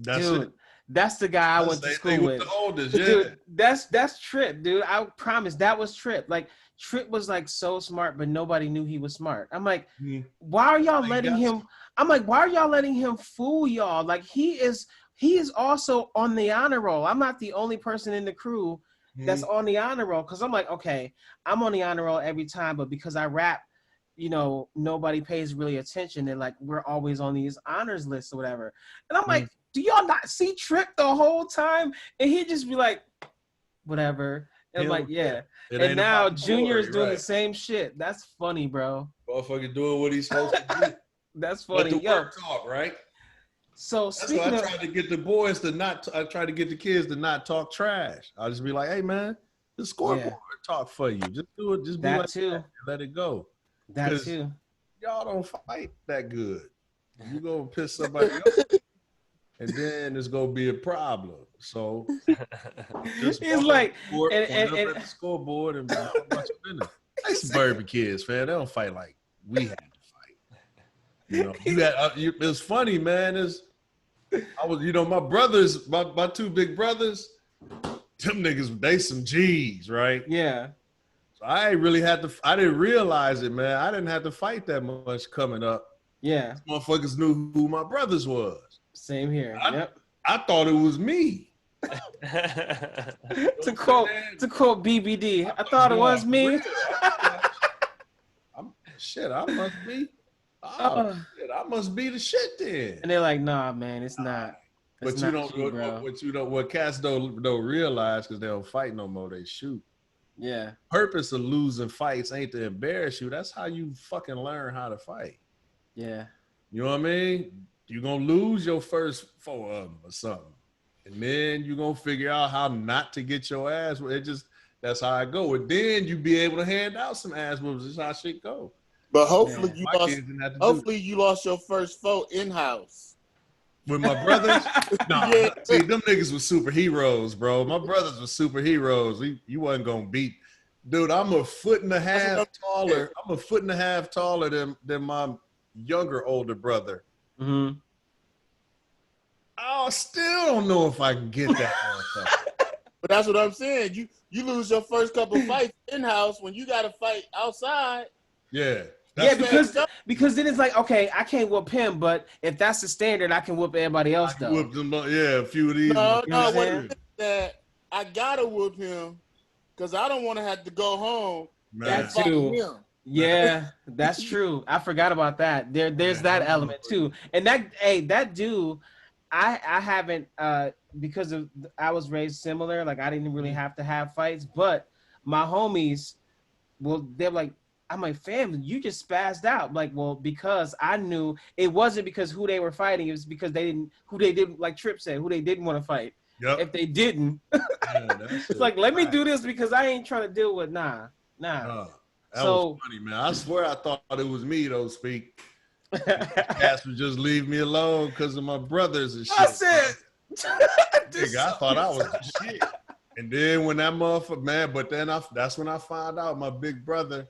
Dude, that's the guy I went to school with. The oldest, Dude, that's Trip, dude. I promise that was Trip. Like, Trip was like so smart, but nobody knew he was smart. I'm like, why are y'all letting him? I'm like, why are y'all letting him fool y'all? Like, he is also on the honor roll. I'm not the only person in the crew that's on the honor roll. Cause I'm like, okay, I'm on the honor roll every time, but because I rap, you know, nobody pays really attention. And like, we're always on these honors lists or whatever. And I'm like, do y'all not see Trip the whole time? And he'd just be like, whatever. And I'm like, yeah. And now Junior is doing the same shit. That's funny, bro. Motherfucker doing what he's supposed to do. That's funny. Let the work talk, right? So that's why I try to get the boys to I try to get the kids to not talk trash. I'll just be like, hey man, the scoreboard talk for you. Just do it. Just be that like too. That. Let it go. That too. Y'all don't fight that good. You gonna piss somebody off, and then it's gonna be a problem. So just it's like and up at the scoreboard and about your business. They suburban kids, man. They don't fight like we had to fight. You know, it's funny, man. My brothers, my two big brothers, them niggas, they some G's, right? Yeah. So I really I didn't realize it, man. I didn't have to fight that much coming up. Yeah. These motherfuckers knew who my brothers was. Same here. I thought it was me. to quote BBD, I thought it was me. I must be. Shit, I must be the shit then. And they're like, nah, man, it's not. But what cats don't realize, because they don't fight no more, they shoot. Yeah. Purpose of losing fights ain't to embarrass you. That's how you fucking learn how to fight. Yeah. You know what I mean? You're gonna lose your first 4 of them or something. And then you're gonna figure out how not to get your ass. That's how I go. And then you be able to hand out some ass whoops. That's how shit go. But hopefully you lost your first 4 in-house. With my brothers? See, them niggas were superheroes, bro. My brothers were superheroes. You wasn't gonna beat. Dude, I'm a foot and a half taller. I'm a foot and a half taller than my older brother. Mm-hmm. I still don't know if I can get that motherfucker. But that's what I'm saying. You lose your first couple fights in-house when you got to fight outside. Yeah. Because then it's like, okay, I can't whoop him, but if that's the standard, I can whoop everybody else, though. Whoop them, a few of these. That I gotta whoop him because I don't want to have to go home. That too. Yeah, that's true. I forgot about that. There's that element too. And that dude, I haven't because I was raised similar. Like, I didn't really have to have fights, but my homies, they're like, I'm like, fam, you just spazzed out. Like, well, because I knew it wasn't because who they were fighting. It was because who they didn't, like Trip said, who they didn't want to fight. Yep. If they didn't, it's like, let me do this because I ain't trying to deal with nah. That was funny, man. I swear I thought it was me, though, Speak. Cats would just leave me alone because of my brothers and shit. Nigga, I thought I was the shit. And then when that motherfucker, man, but then that's when I found out my big brother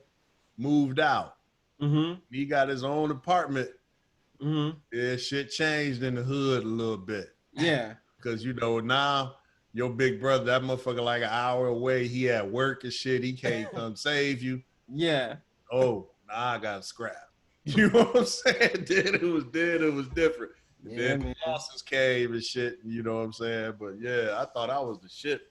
moved out. Mm-hmm. He got his own apartment. Mm-hmm. Yeah, shit changed in the hood a little bit. Yeah. Because, you know, now your big brother, that motherfucker like an hour away, he at work and shit. He can't come save you. Yeah. Oh, now I got scrapped. You know what I'm saying? Then it was different. And Yeah, then man. the bosses came and shit, you know what I'm saying? But yeah, I thought I was the shit.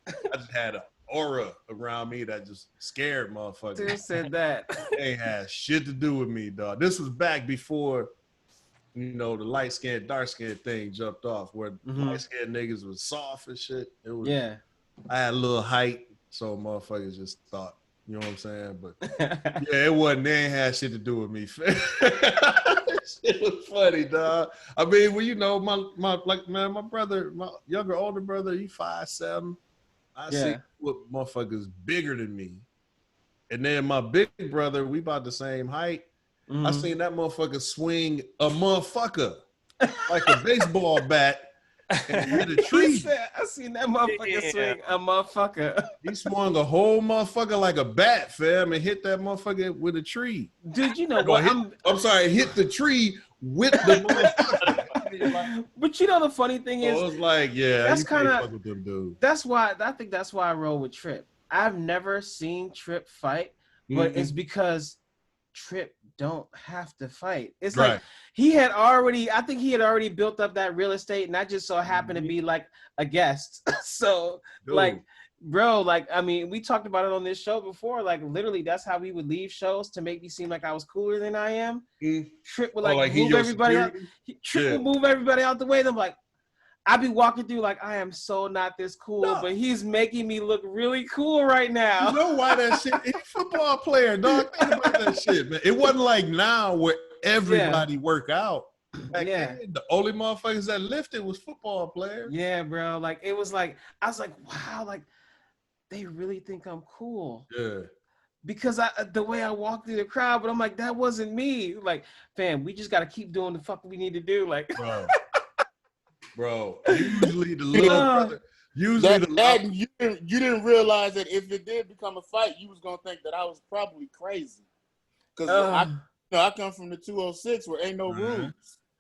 I just had an aura around me that just scared motherfuckers. Still said that. They ain't had shit to do with me, dog. This was back before, you know, the light skinned, dark skinned thing jumped off, where light skinned niggas was soft and shit. It was, Yeah. I had a little height, so motherfuckers just thought, you know what I'm saying? But yeah, it wasn't. They ain't had shit to do with me. Shit was funny, dog. I mean, well, you know, my brother, my older brother, he 5'7". I see what motherfuckers bigger than me. And then my big brother, we about the same height. I seen that motherfucker swing a motherfucker like a baseball bat and hit a tree. I seen that motherfucker swing a motherfucker. He swung a whole motherfucker like a bat, fam, and hit that motherfucker with a tree. Dude, you know what? I'm sorry, hit the tree with the motherfucker. But you know the funny thing is, it was like, yeah, that's kind of them dudes. That's why I roll with Trip. I've never seen Trip fight, but it's because Trip don't have to fight. It's like I think he had already built up that real estate, and I just so happened to be like a guest. So like, bro, like, I mean, we talked about it on this show before. Like, literally, that's how we would leave shows to make me seem like I was cooler than I am. Trip would like move everybody out. Trip would move everybody out the way. And I'm like, I'd be walking through like, I am so not this cool, but he's making me look really cool right now. You know why that shit? He's a football player, dog. Think about that shit, man. It wasn't like now where everybody work out. Back then, the only motherfuckers that lifted was football players. Yeah, bro. Like, it was like, I was like, wow, like, they really think I'm cool. Yeah. Because the way I walk through the crowd, but I'm like, that wasn't me. Like, fam, we just got to keep doing the fuck we need to do. Like, Bro, usually the little brother, you didn't realize that if it did become a fight, you was gonna think that I was probably crazy. Because I come from the 206 where ain't no rules.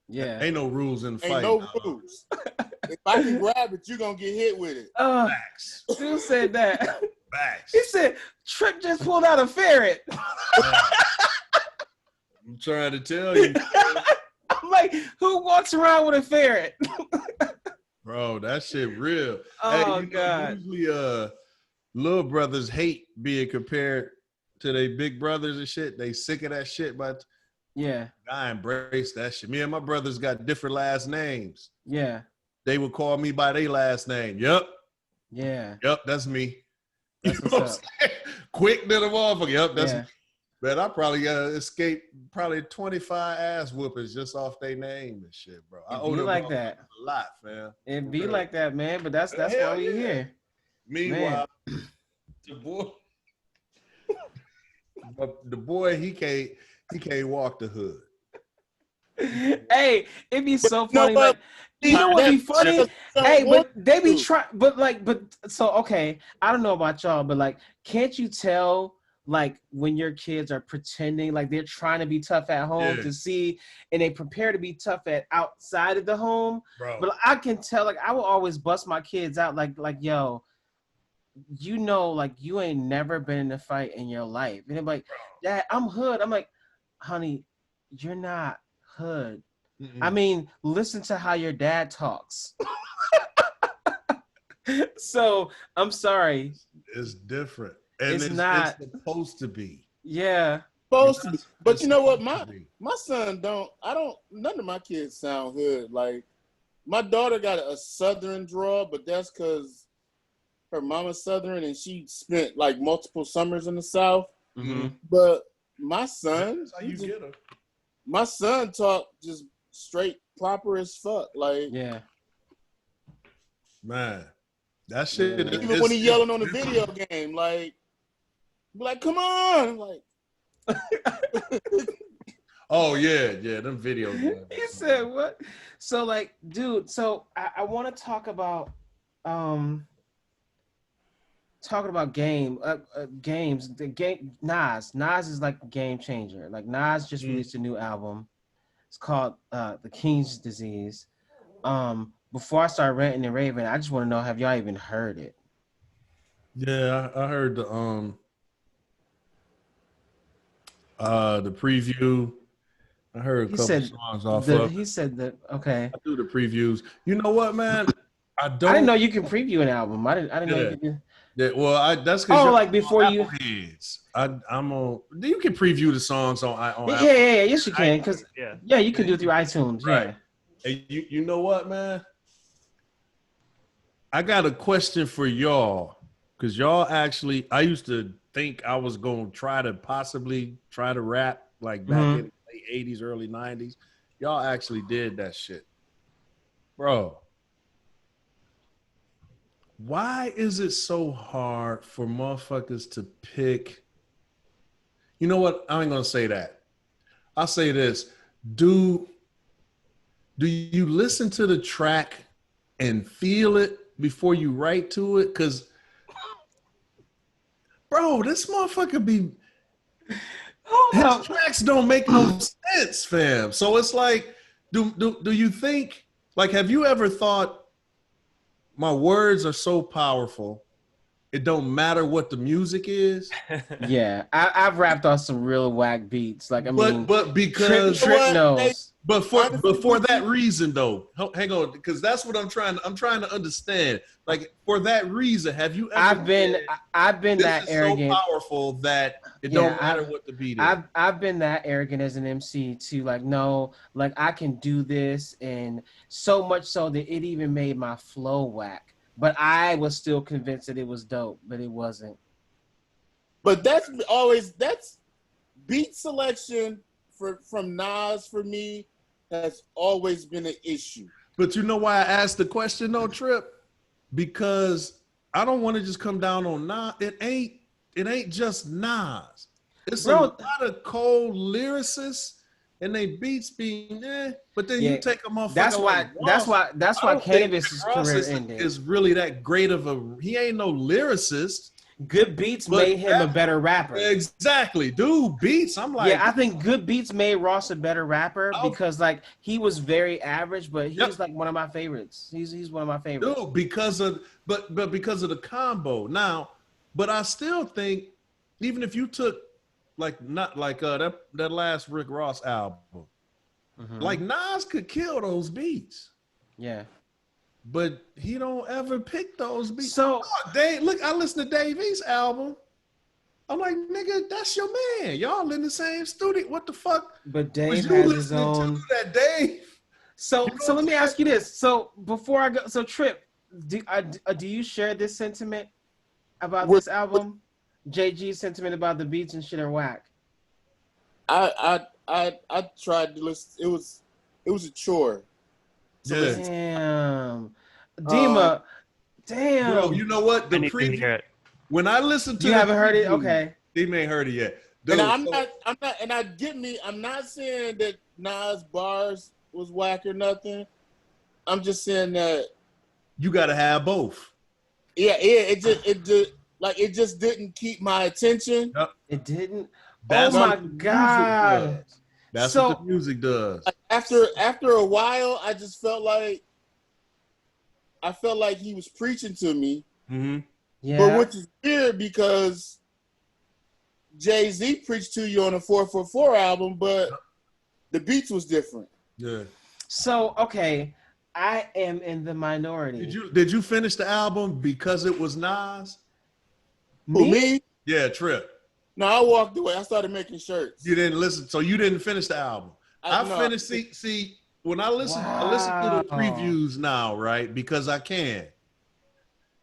Yeah, ain't no rules in the fight. Ain't no rules. If I can grab it, you're gonna get hit with it. Facts. Still said that. Facts. He said Trip just pulled out a ferret. I'm trying to tell you. I'm like, who walks around with a ferret? Bro, that shit real. Oh, hey, God. Usually, little brothers hate being compared to their big brothers and shit. They sick of that shit, but I embrace that shit. Me and my brothers got different last names. Yeah. They would call me by their last name. Yep. Yeah. Yep, that's me. That's you know what I'm saying? Quick to the motherfucker. Yep, that's me. Man, I probably escaped probably 25 ass whoopers just off their name and shit, bro. I owe them like that a lot, fam. It be like that, man. But that's why we here. Meanwhile, the boy, he can't walk the hood. Hey, it'd be so funny. Like, you know what'd be funny? Hey, but they be trying. But so okay. I don't know about y'all, but like, can't you tell? Like when your kids are pretending like they're trying to be tough at home to see, and they prepare to be tough at outside of the home. Bro. But I can tell, like, I will always bust my kids out like, yo, you know, like you ain't never been in a fight in your life. And they're like, Dad, I'm hood. I'm like, honey, you're not hood. I mean, listen to how your dad talks. So I'm sorry. It's different. And it's not supposed to be. Yeah. Supposed to be. But you know what? My son none of my kids sound hood. Like, my daughter got a southern drawl, but that's because her mama's southern and she spent like multiple summers in the South. Mm-hmm. But my son, that's how you get her. My son talk just straight proper as fuck. Like, yeah. Man, that shit. Even when he yelling on the video game, like, come on, like. Oh yeah, them videos. He said what? So like, dude. So I want to talk about talking about games. The game Nas is like a game changer. Like Nas just released a new album. It's called The King's Disease. Before I start ranting and raving, I just want to know, have y'all even heard it? Yeah, I heard the preview. I heard a couple songs off of. He said that. Okay. I do the previews. You know what, man? I didn't know you can preview an album. I didn't know you could do. Yeah, well, that's because like before you. Heads. I'm on. You can preview the songs on Yeah, Apple. yes you can. Because you can do it through iTunes. Right. Yeah. Hey, you know what, man? I got a question for y'all, because y'all actually, I used to think I was going to possibly try to rap like back in the late 80s, early 90s. Y'all actually did that shit. Bro, why is it so hard for motherfuckers to pick? You know what? I ain't going to say that. I'll say this. Do you listen to the track and feel it before you write to it? Because, bro, this motherfucker be... His tracks don't make no sense, fam. So it's like, do you think... Like, have you ever thought, my words are so powerful, it don't matter what the music is? Yeah, I've rapped on some real whack beats. Like, but because Trip knows. But for that reason, though, hang on, because that's what I'm trying to understand. Like, for that reason, have you ever? I've been that arrogant. So powerful that it don't matter what the beat is. I've been that arrogant as an MC to like, no, like I can do this, and so much so that it even made my flow whack. But I was still convinced that it was dope, but it wasn't. But that's beat selection from Nas for me has always been an issue. But you know why I asked the question though, Trip? Because I don't want to just come down on Nas. It ain't just Nas. It's a lot of cold lyricists and they beats being but then you take them off. That's why Cannabis' career ended. Is really that great of a? He ain't no lyricist. Good beats made him a better rapper. Exactly, dude. Beats. I'm like, I think good beats made Ross a better rapper because like he was very average, but he's like one of my favorites. He's one of my favorites. Dude, because of because of the combo. Now, but I still think even if you took that last Rick Ross album, like Nas could kill those beats. Yeah. But he don't ever pick those beats. So look, I listened to Dave East's album. I'm like, nigga, that's your man. Y'all in the same studio. What the fuck? But Dave has his own. To that Dave. So let me ask you this. So before I go, so Trip, do you share this sentiment about this album? JG's sentiment about the beats and shit are whack. I tried to listen. It was a chore. Yeah. Damn. Dima. Damn. Bro, you know what? The preview. When I listened to you haven't heard it? Okay. He ain't heard it yet. Dude, and I'm not saying that Nas bars was whack or nothing. I'm just saying that you gotta have both. Yeah, it just didn't keep my attention. Yep. It didn't. That's oh my God. That's what the music does. After a while, I just felt like he was preaching to me. Mm-hmm. Yeah. But which is weird because Jay-Z preached to you on a 444 album, but the beats was different. Yeah. So okay, I am in the minority. Did you finish the album because it was Nas? Me? Yeah, Trip. No, I walked away. I started making shirts. You didn't listen, so you didn't finish the album. I finished. See, when I listen to the previews now, right? Because I can.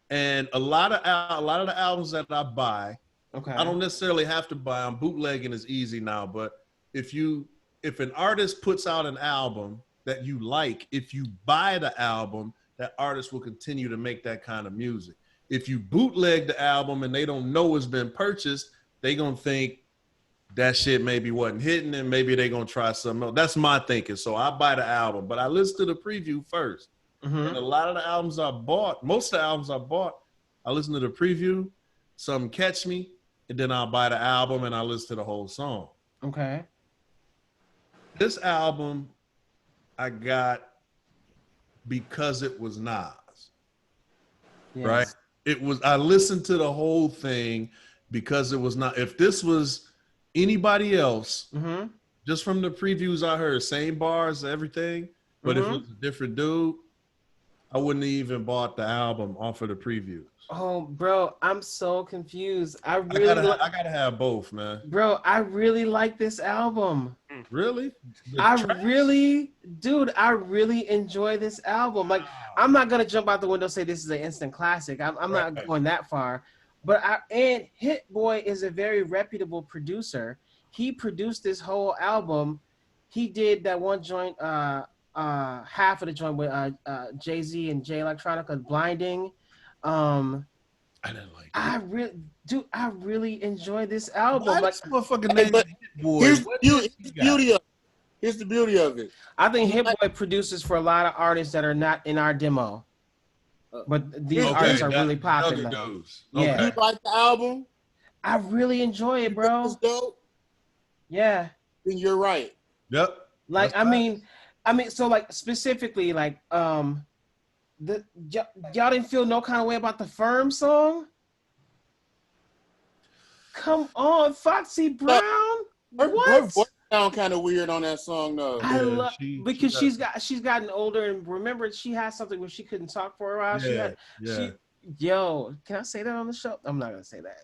And a lot of the albums that I buy, I don't necessarily have to buy them. Bootlegging is easy now, but if an artist puts out an album that you like, if you buy the album, that artist will continue to make that kind of music. If you bootleg the album and they don't know it's been purchased, they gonna think that shit maybe wasn't hitting, and maybe they gonna try something else. That's my thinking. So I buy the album, but I listen to the preview first. And a lot of the albums I bought, most of the albums I bought, I listen to the preview, some catch me, and then I'll buy the album and I listen to the whole song. Okay. This album I got because it was Nas, Yes. right? It was, I listened to the whole thing because it was not, if this was anybody else, just from the previews I heard, same bars, everything, but if it was a different dude, I wouldn't have even bought the album off of the previews. Oh, bro, I'm so confused. I gotta have both, man. Bro, I really like this album. Really? I really enjoy this album. Like, I'm not gonna jump out the window and say this is an instant classic. I'm not going that far. But and Hit Boy is a very reputable producer. He produced this whole album. He did that one joint, half of the joint with Jay-Z and Jay Electronica, Blinding. I didn't like it. I really enjoy this album. Why like, this motherfucking name but Hit Boy? Here's the beauty of it. I think Hit Boy produces for a lot of artists that are not in our demo. But these artists are really popular. Yeah. You like the album? I really enjoy it, bro. It's dope. Yeah. Then you're right. Yep. Like, I mean, so like specifically, like, y'all didn't feel no kind of way about the Firm song? Come on, Foxy Brown. Her voice sound kind of weird on that song though. I love because she's gotten older, and remember she had something where she couldn't talk for a while. Yo, can I say that on the show? I'm not gonna say that.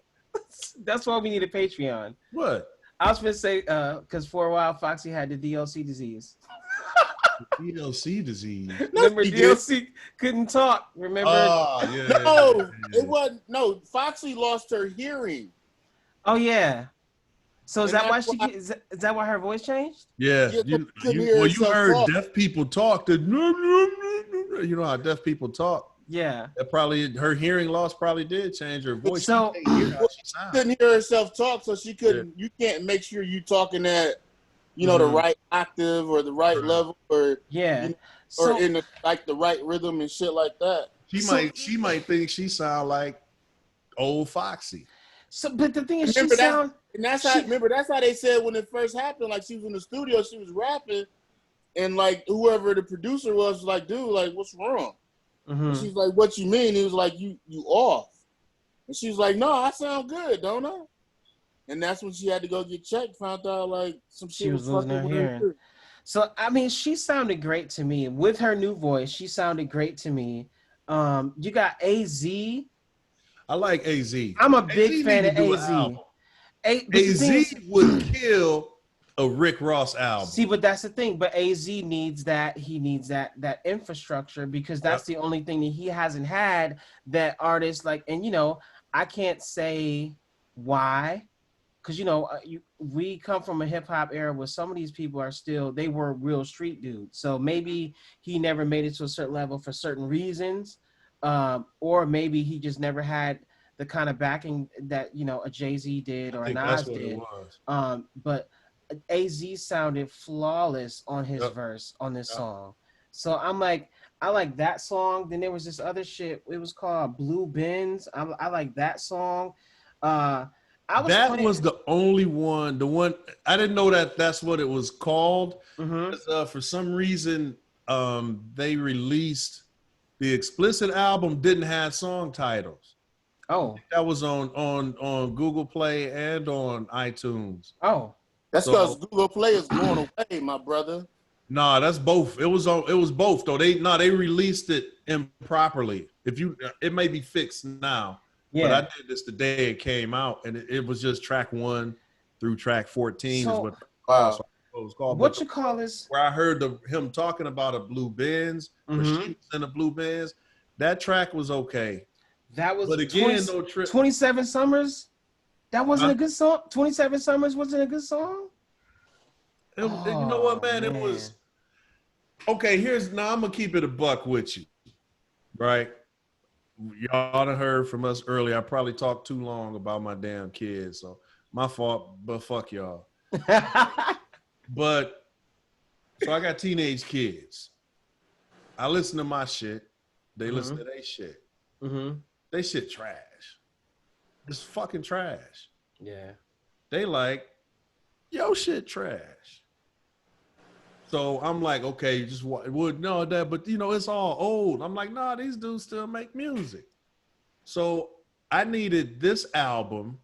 That's why we need a Patreon. What? I was gonna say because for a while Foxy had the DLC disease. DLC disease. Remember DLC couldn't talk. Remember? Oh yeah. No, it wasn't. No, Foxy lost her hearing. Oh yeah. So is And that why that's is that why her voice changed? Yeah. You heard talk. deaf people talk. You know how deaf people talk. Yeah. That probably her hearing loss probably did change her voice. So she couldn't hear herself talk, so she couldn't. Yeah. You can't make sure you talking at, the right octave or the right level, or or in the right rhythm and shit like that. She might think she sound like old Foxy. So, but the thing is, that's how they said when it first happened. Like, she was in the studio, she was rapping, and like whoever the producer was like, dude, like, what's wrong? And she's like, what you mean? He was like, you off. And she was like, no, I sound good, don't I? And that's when she had to go get checked, found out like some shit was losing her hearing. So I mean, she sounded great to me. With her new voice, she sounded great to me. You got AZ. I like AZ. I'm a big fan of AZ. AZ would kill a Rick Ross album. See, but that's the thing. But AZ needs that. He needs that infrastructure, because that's the only thing that he hasn't had. That artists like, and I can't say why, because we come from a hip hop era where some of these people they were real street dudes. So maybe he never made it to a certain level for certain reasons. Or maybe he just never had the kind of backing that a Jay-Z did or a Nas did. But AZ sounded flawless on his verse on this song. So I'm like, I like that song. Then there was this other shit. It was called Blue Benz. I like that song. Was the only one. The one I didn't know that's what it was called. For some reason, they released. The explicit album didn't have song titles. Oh, that was on Google Play and on iTunes. Oh, that's because Google Play is going away, my brother. Nah, that's both. It was both though. They released it improperly. It may be fixed now. Yeah. But I did this the day it came out, and it was just track 1 through track 14 is what. Wow. It was called. What you call this? Where I heard him talking about a blue Benz, or she was in a blue Benz. That track was okay. That was. But again, 27 Summers. That wasn't a good song. 27 Summers wasn't a good song. You know what, man? It was okay. Now I'm gonna keep it a buck with you, right? Y'all done heard from us earlier. I probably talked too long about my damn kids, so My fault, but fuck y'all. But so I got teenage kids. I listen to my shit. They listen to their shit. They shit trash. It's fucking trash. Yeah. They like, yo, shit trash. So I'm like, okay, just what? Well, no, that, but you know, it's all old. I'm like, nah, these dudes still make music. So I needed this album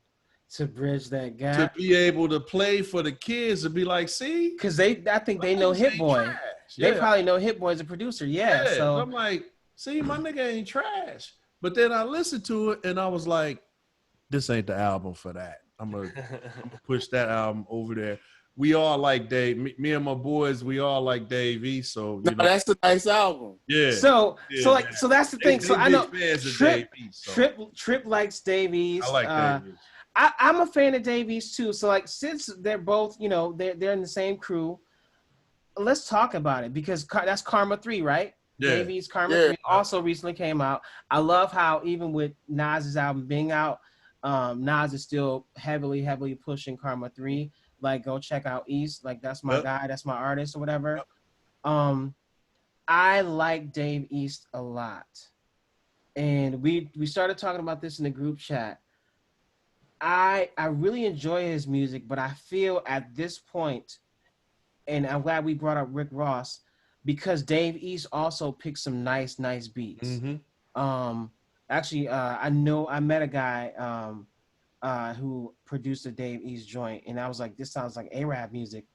to bridge that to gap, be able to play for the kids to be like, see, because I think they know Hit Boy. They probably know Hit Boy as a producer. Yeah. So I'm like, see, my nigga ain't trash. But then I listened to it and I was like, this ain't the album for that. I'm gonna push that album over there. We all like Dave. Me and my boys, we all like Dave East. So you know, that's a nice album. Yeah. So that's the thing. So I know Trip likes Dave East. I like Dave East. I'm a fan of Dave East too. So like, since they're both, you know, they're in the same crew, let's talk about it, because that's Karma 3, right? Yeah. Dave East Karma 3 also recently came out. I love how even with Nas's album being out, Nas is still heavily pushing Karma 3. Like, go check out East. Like, that's my guy. That's my artist or whatever. I like Dave East a lot. And we started talking about this in the group chat. I really enjoy his music, but I feel at this point, and I'm glad we brought up Rick Ross, because Dave East also picked some nice beats. Actually, I met a guy who produced a Dave East joint, and I was like, this sounds like A-Rap music.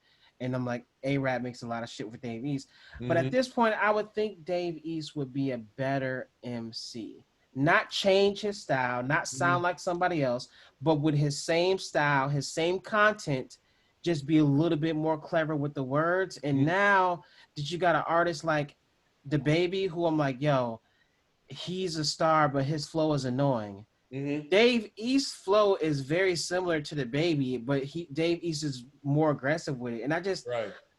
And I'm like, A-Rap makes a lot of shit with Dave East. But at this point, I would think Dave East would be a better MC. Not change his style, not sound like somebody else, but with his same style, his same content, just be a little bit more clever with the words. And now that you got an artist like DaBaby, who I'm like, yo, he's a star, but his flow is annoying. Dave East's flow is very similar to DaBaby, but Dave East is more aggressive with it. And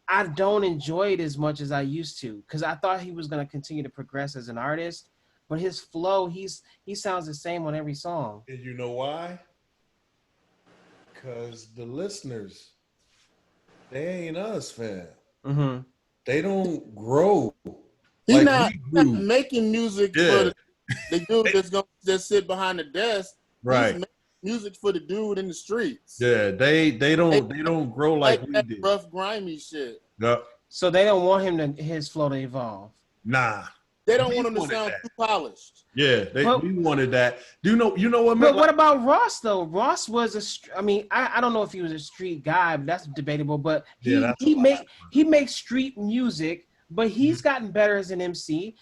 I don't enjoy it as much as I used to, because I thought he was going to continue to progress as an artist. But his flow, he sounds the same on every song. And you know why? Because the listeners, they ain't us, fam. They don't grow. He's not making music for the dude that's gonna just sit behind the desk. Right. He's making music for the dude in the streets. Yeah, they don't grow like we that did. Rough, grimy shit. Yep. So they don't want his flow to evolve. Nah. They don't want him to sound too polished. Yeah, we wanted that. You know what? But what about Ross though? Ross was I don't know if he was a street guy, but that's debatable. But he makes street music, but he's gotten better as an MC.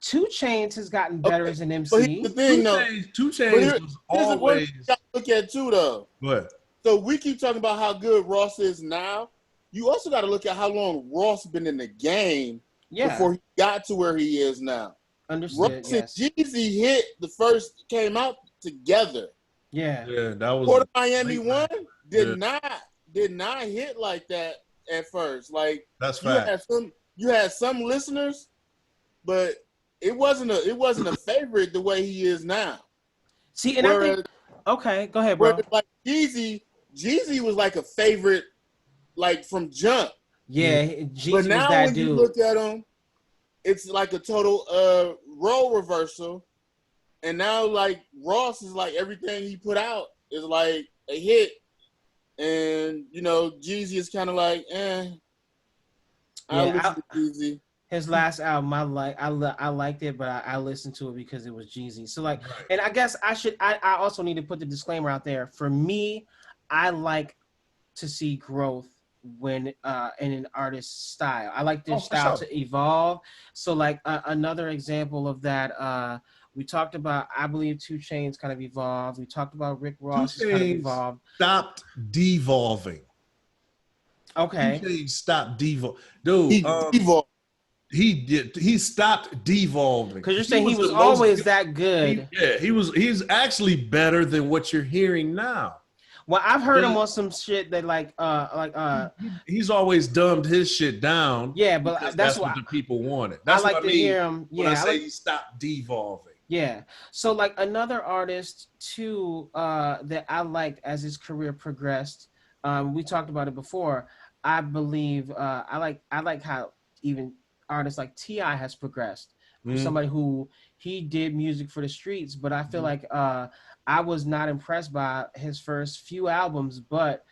2 Chainz has gotten better as an MC. But here's the thing, though. 2 Chainz was always. You got to look at too, though. What? So we keep talking about how good Ross is now. You also got to look at how long Ross been in the game before he got to where he is now. Understood. Ross and Jeezy hit the first came out together. Yeah, that was Port of Miami 1 did not hit like that at first. Like, that's fact. You had some listeners, but it wasn't a favorite the way he is now. See, and I think okay, go ahead, bro. Like Jeezy was like a favorite, like from jump. Yeah, Jeezy but now was that when dude. You look at him, it's like a total role reversal. And now like Ross is like everything he put out is like a hit. And you know, Jeezy is kind of like, I'll listen to Jeezy. His last album, I liked it, but I listened to it because it was Jeezy. So like, and I guess I also need to put the disclaimer out there. For me, I like to see growth when in an artist's style. I like their style to evolve. So like another example of that, we talked about, I believe 2 Chainz kind of evolved. We talked about Rick Ross kind of evolved. Stopped devolving. Okay. 2 Chainz stopped devolving. Dude, he stopped devolving. Because you're saying he was always that good. He's actually better than what you're hearing now. Well, I've heard him on some shit that he's always dumbed his shit down. Yeah, but that's what the people wanted. That's I like to hear him. When I say he stopped devolving. Yeah. So like another artist too that I liked as his career progressed. We talked about it before. I believe I like how even artists like T.I. has progressed. For Mm-hmm. somebody who he did music for the streets, but I feel like I was not impressed by his first few albums, but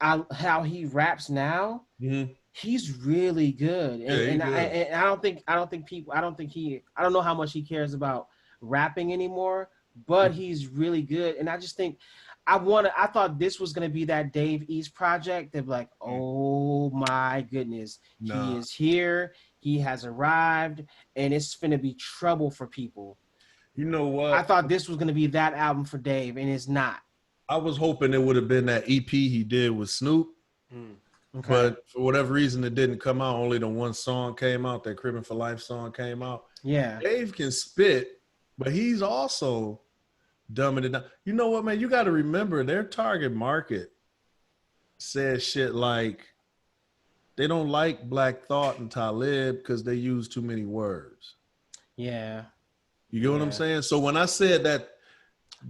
how he raps now, Mm-hmm. he's really good. Yeah, he good. And I don't know how much he cares about rapping anymore, but he's really good. And I just think I thought this was gonna be that Dave East project. They're like, oh my goodness, he Nah, is here, he has arrived, and it's gonna be trouble for people. you know I what? thought this was gonna be that album for Dave, and it's not. I was hoping it would have been that EP he did with Snoop, Okay. but for whatever reason, it didn't come out. Only the one song came out. That Cribbin' for Life song came out. Yeah. Dave can spit, but he's also dumbing it down. You know what, man? You got to remember their target market says shit like they don't like Black Thought and Talib because they use too many words. Yeah. You get what I'm saying? So when I said that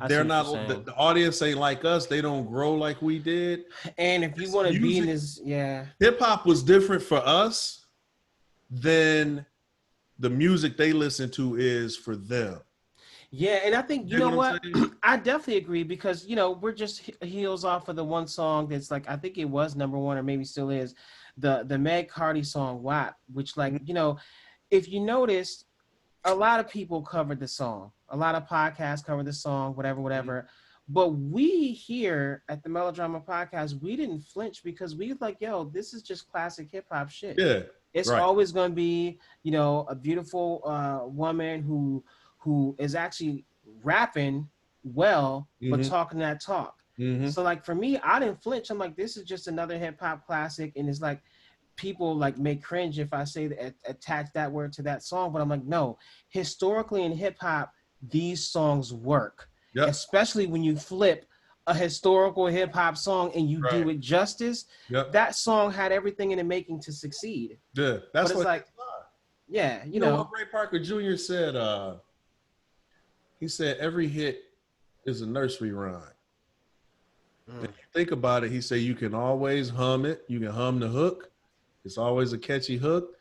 they're not the audience ain't like us, they don't grow like we did. And if you want to be in this, hip hop was different for us than the music they listen to is for them. Yeah, and I think you know what? what I definitely agree because we're just heels off of the one song that's like I think it was number one or maybe still is the Meg Cardi song WAP, which like if you noticed, a lot of people covered the song, a lot of podcasts covered the song, whatever. But we here at the Melodrama Podcast, we didn't flinch because we like, yo, this is just classic hip hop shit. Yeah, it's always going to be a beautiful woman who is actually rapping well, but talking that talk. So like for me, I didn't flinch. I'm like, this is just another hip hop classic, and it's like people like may cringe if I say that attach that word to that song, but I'm like, no, historically in hip hop, these songs work, especially when you flip a historical hip hop song and you do it justice. That song had everything in the making to succeed. Yeah, that's what it's like. Yeah, you know what Ray Parker Jr. said. He said every hit is a nursery rhyme. If you think about it, he said you can always hum it. You can hum the hook. It's always a catchy hook.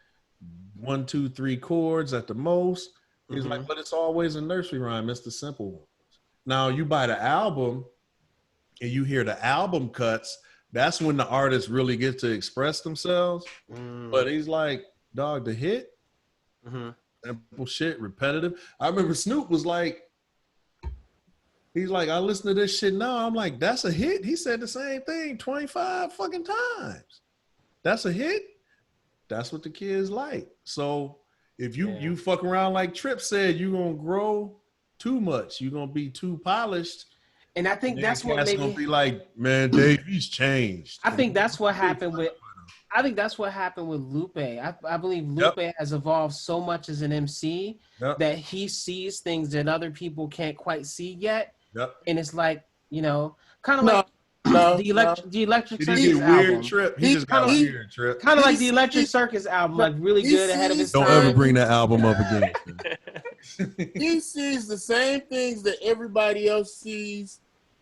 1, 2, 3 chords at the most. He's like, but it's always a nursery rhyme. It's the simple ones. Now you buy the album and you hear the album cuts. That's when the artists really get to express themselves. But he's like, dog, the hit, simple shit, repetitive. I remember Snoop was like, he's like, I listen to this shit now. I'm like, that's a hit. He said the same thing 25 fucking times. That's a hit. That's what the kids like. So if you fuck around like Tripp said, you're gonna grow too much. You're gonna be too polished. And I think that's what maybe gonna be like, man, Dave, he's changed. I think that's what happened with Lupe. I believe Lupe has evolved so much as an MC that he sees things that other people can't quite see yet. And it's like, kind of like the Electric Circus album. He just got weird Trip. Kind of like the Electric Circus album, like really good ahead of his time. Don't ever bring that album up again. He sees the same things that everybody else sees,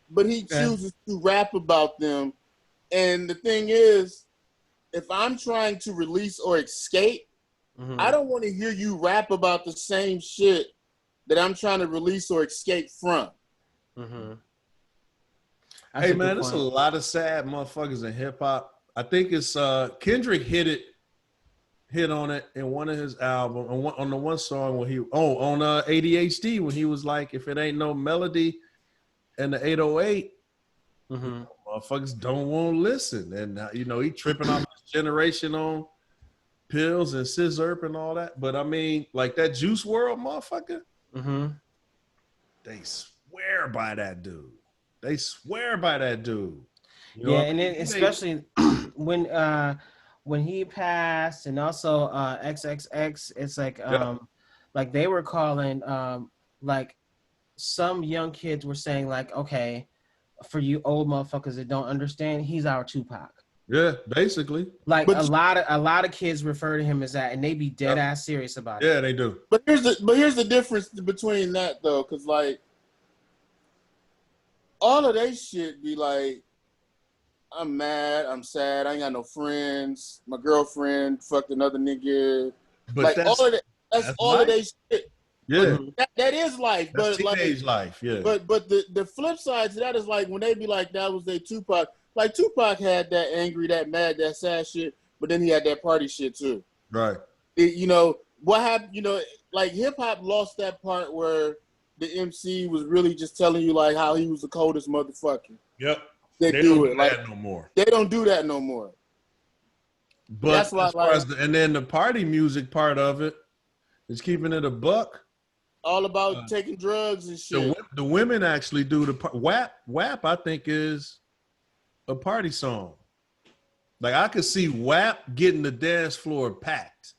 but he chooses to rap about them. And the thing is, if I'm trying to release or escape, I don't want to hear you rap about the same shit that I'm trying to release or escape from. Hey man, there's a lot of sad motherfuckers in hip hop. I think it's Kendrick hit on it in one of his albums on the one song when on ADHD when he was like, if it ain't no melody and the 808, motherfuckers don't want to listen. And he tripping off his generation on pills and scissor and all that. But I mean, like that Juice WRLD motherfucker, they swear by that dude. And then especially when he passed, and also XXX, it's like like they were calling like some young kids were saying like, okay, for you old motherfuckers that don't understand, he's our Tupac. Yeah, basically. Like a lot of kids refer to him as that, and they be dead ass serious about it. Yeah, they do. But here's the difference between that though, because like all of they shit be like, I'm mad, I'm sad, I ain't got no friends, my girlfriend fucked another nigga. But like all of that, that's all life. of they shit. Yeah, that is life. that's but teenage like, life. Yeah, but the flip side to that is like when they be like that was their Tupac. Like Tupac had that angry, that mad, that sad shit, but then he had that party shit too. right. What happened? Like hip hop lost that part where the MC was really just telling you like how he was the coldest motherfucker. Yep. They don't do it do like that no more. They don't do that no more. But that's why, as far as and then the party music part of it is keeping it a buck. All about taking drugs and shit. The women actually do the WAP. I think is a party song. Like I could see WAP getting the dance floor packed,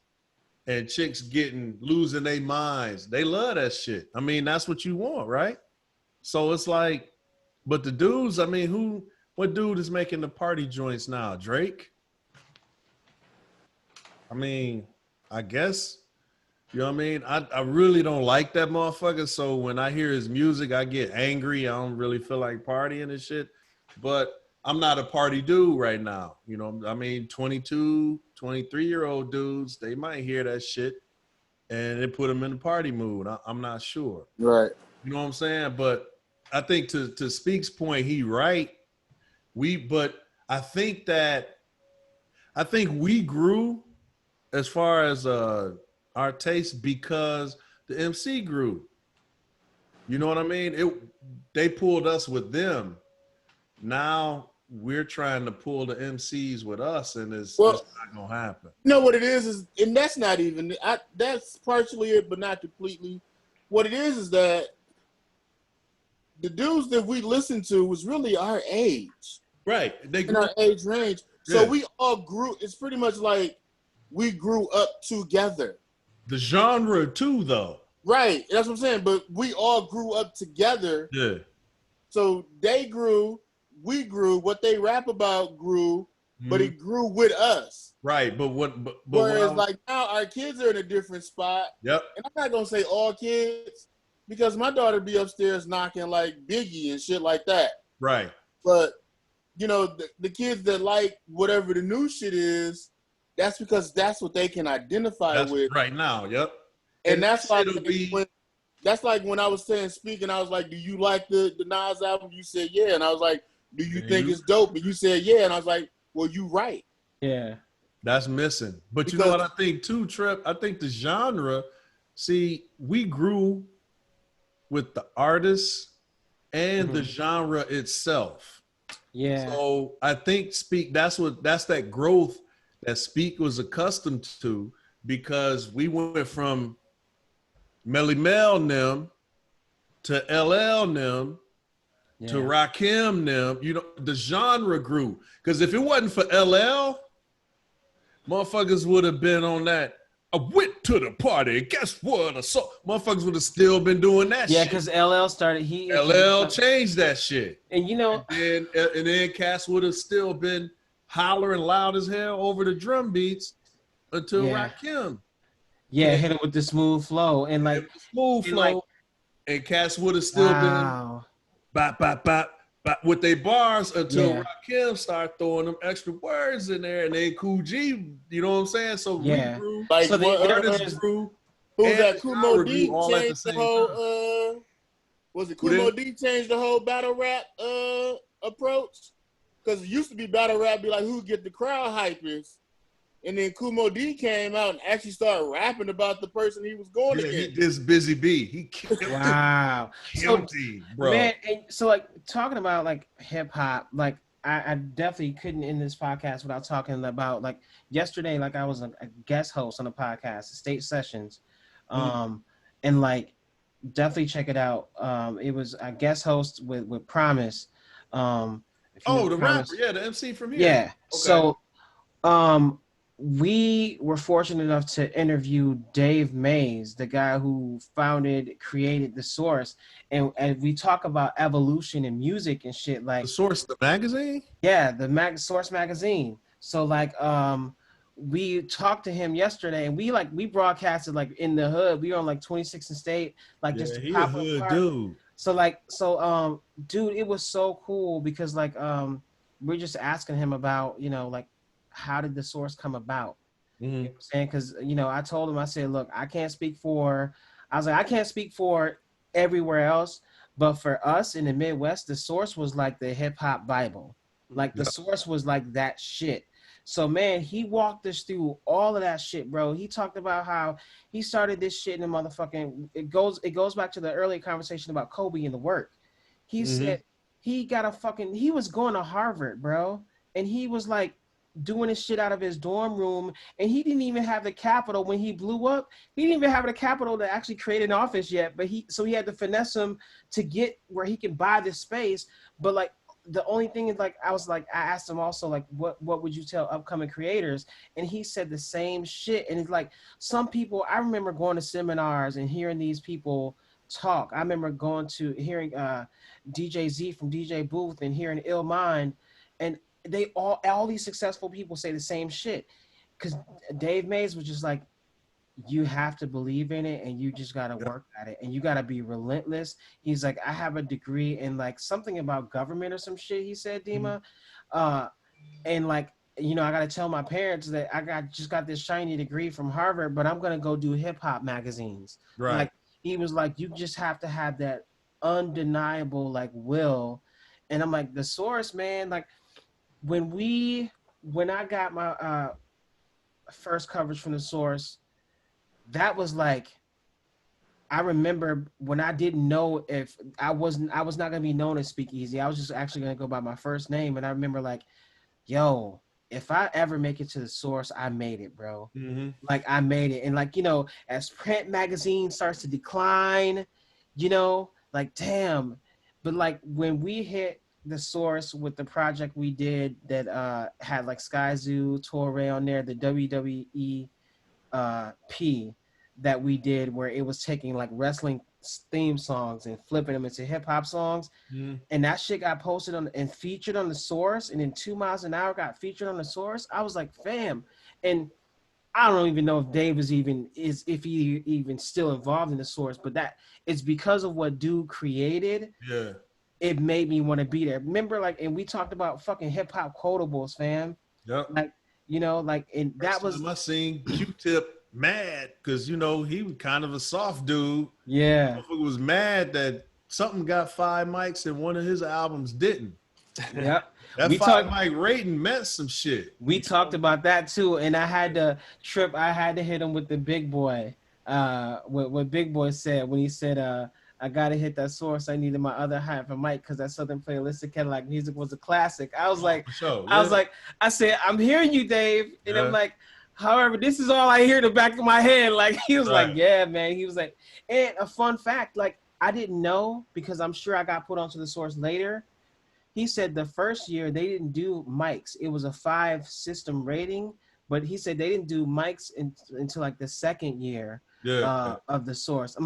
and chicks losing their minds. They love that shit. I mean, that's what you want, right? So it's like, but the dudes. I mean, what dude is making the party joints now? Drake. I mean, I guess. You know what I mean? I really don't like that motherfucker. So when I hear his music, I get angry. I don't really feel like partying and shit. But I'm not a party dude right now. You know, I mean, 22, 23-year-old dudes, they might hear that shit and it put them in the party mood. I'm not sure. Right. You know what I'm saying? But I think to Speak's point, he right. But I think we grew as far as our taste because the MC grew. You know what I mean? They pulled us with them. Now we're trying to pull the MCs with us, and it's not gonna happen. You know what it is, and that's not even. That's partially it, but not completely. What it is that the dudes that we listened to was really our age, right? They grew in our age range. So we all grew. It's pretty much like we grew up together. The genre too, though. Right. That's what I'm saying. But we all grew up together. Yeah. So they grew, we grew, what they rap about grew, but it grew with us. Right. But whereas like now our kids are in a different spot. Yep. And I'm not gonna say all kids, because my daughter be upstairs knocking like Biggie and shit like that. Right. But the kids that like whatever the new shit is, that's because that's what they can identify with right now. Yep. And that's like that's like when I was saying speaking, I was like, "Do you like the Nas album?" You said, "Yeah," and I was like, "Do you think it's dope?" And you said, "Yeah," and I was like, "Well, you right." Yeah, that's missing. But you know what I think too, Trip? I think the genre. See, we grew with the artists and the genre itself. Yeah. So I think that's that growth that Speak was accustomed to, because we went from Melly Mel them to LL them to Rakim them. The genre grew. Because if it wasn't for LL, motherfuckers would have been on that. I went to the party. Guess what? Motherfuckers would have still been doing that shit. Yeah, because LL started. LL changed that shit. And and then Cass would have still been hollering loud as hell over the drum beats until Rakim. Yeah, hit it with the smooth flow and like smooth flow, and Cass would have still been bop bop bop bop with their bars until Rakim started throwing them extra words in there, and then Cool G, you know what I'm saying? So we grew, like so the artists grew. Who's that? Kumo D changed the whole. Was it Kumo D changed the whole battle rap approach? Because it used to be battle rap, be like who get the crowd hypest, and then Kumo D came out and actually started rapping about the person he was going against. This Busy B, he killed killed him, bro. Man, and so like talking about like hip hop, like I definitely couldn't end this podcast without talking about like yesterday, like I was a guest host on a podcast, State Sessions, and like definitely check it out. It was a guest host with Promise. The rapper, the MC from here. Yeah. Okay. So, we were fortunate enough to interview Dave Mays, the guy who created The Source, and we talk about evolution in music and shit. Like, The Source, the magazine. yeah, the Source magazine. So like, we talked to him yesterday, and we broadcasted like in the hood. We were on like 26th and State, like Yeah, just he a pop-up hood park. dude. So dude, it was so cool because like we're just asking him about, like how did The Source come about? You know what I'm saying? Because I told him, I said, look, I can't speak for everywhere else, but for us in the Midwest, The Source was like the hip hop Bible. Like The Source was like that shit. So man, he walked us through all of that shit, bro. He talked about how he started this shit in the motherfucking. It goes back to the earlier conversation about Kobe and the work. He said he was going to Harvard, bro, and he was like doing his shit out of his dorm room, and he didn't even have the capital when he blew up. He didn't even have the capital to actually create an office yet, but he had to finesse him to get where he can buy this space. But like, the only thing is, like, I asked him also, like, what would you tell upcoming creators? And he said the same shit. And it's like, some people, I remember going to seminars and hearing these people talk. I remember hearing DJ Z from DJ Booth and hearing Ill Mind, and they all these successful people say the same shit. Because Dave Mays was just like, you have to believe in it, and you just got to work at it, and you got to be relentless. He's like, I have a degree in like something about government or some shit, he said, Dima. And like, I got to tell my parents that I just got this shiny degree from Harvard, but I'm going to go do hip hop magazines. Right. Like, he was like, you just have to have that undeniable like will. And I'm like, The Source, man, like when I got my first coverage from The Source, that was like, I remember when I didn't know if I was not going to be known as Speakeasy. I was just actually going to go by my first name. And I remember like, yo, if I ever make it to The Source, I made it, bro. Like, I made it. And like, as print magazine starts to decline, like, damn. But like, when we hit The Source with the project we did that had like Sky Zoo, Torre on there, the WWE P that we did, where it was taking like wrestling theme songs and flipping them into hip hop songs, and that shit got posted on and featured on The Source, and then 2 Miles an Hour got featured on The Source. I was like, fam. And I don't even know if Dave if he even still involved in The Source, but that it's because of what dude created. Yeah, it made me want to be there. Remember, like, and we talked about fucking hip hop quotables, fam. Yep. Like, like, and that was. I seen Q-Tip mad because he was kind of a soft dude. Yeah. He was mad that something got 5 mics and one of his albums didn't. Yep. That 5 mic rating meant some shit. We talked about that too, and I had to hit him with the Big Boy. What Big Boy said when he said, I gotta hit that Source. I needed my other half of mic because that Southern Playalistic Cadillac music was a classic. I was like, I said, I'm hearing you, Dave, and I'm like, however, this is all I hear in the back of my head. Like, he was like, yeah, man. He was like, and a fun fact, like, I didn't know because I'm sure I got put onto The Source later. He said the first year they didn't do mics. It was a 5 system rating, but he said they didn't do mics until like the second year of The Source.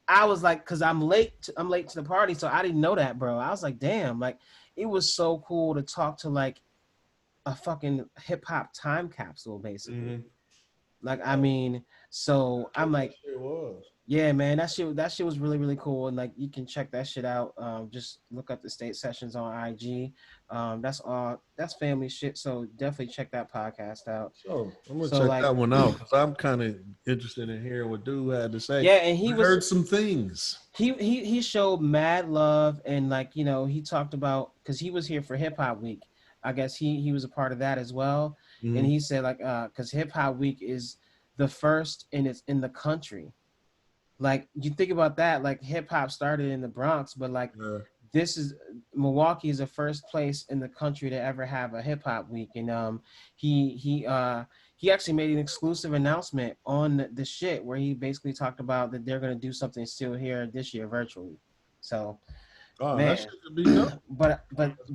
I was like, because I'm late to the party, so I didn't know that, bro. I was like, damn, like, it was so cool to talk to like a fucking hip hop time capsule, basically. Like, I mean, so I'm like, yeah, man, that shit was really, really cool. And like, you can check that shit out. Just look up the State Sessions on IG. That's family shit. So definitely check that podcast out. So I'm gonna check that one out because I'm kind of interested in hearing what dude had to say. Yeah, and he heard some things. He showed mad love, and like, he talked about, because he was here for Hip Hop Week. I guess he was a part of that as well. And he said like, because Hip Hop Week is the first in the country. Like, you think about that, like, hip hop started in the Bronx, but like, Milwaukee is the first place in the country to ever have a hip hop week. And he actually made an exclusive announcement on the shit where he basically talked about that they're going to do something still here this year virtually. So Oh, Man. that shit could be dope. But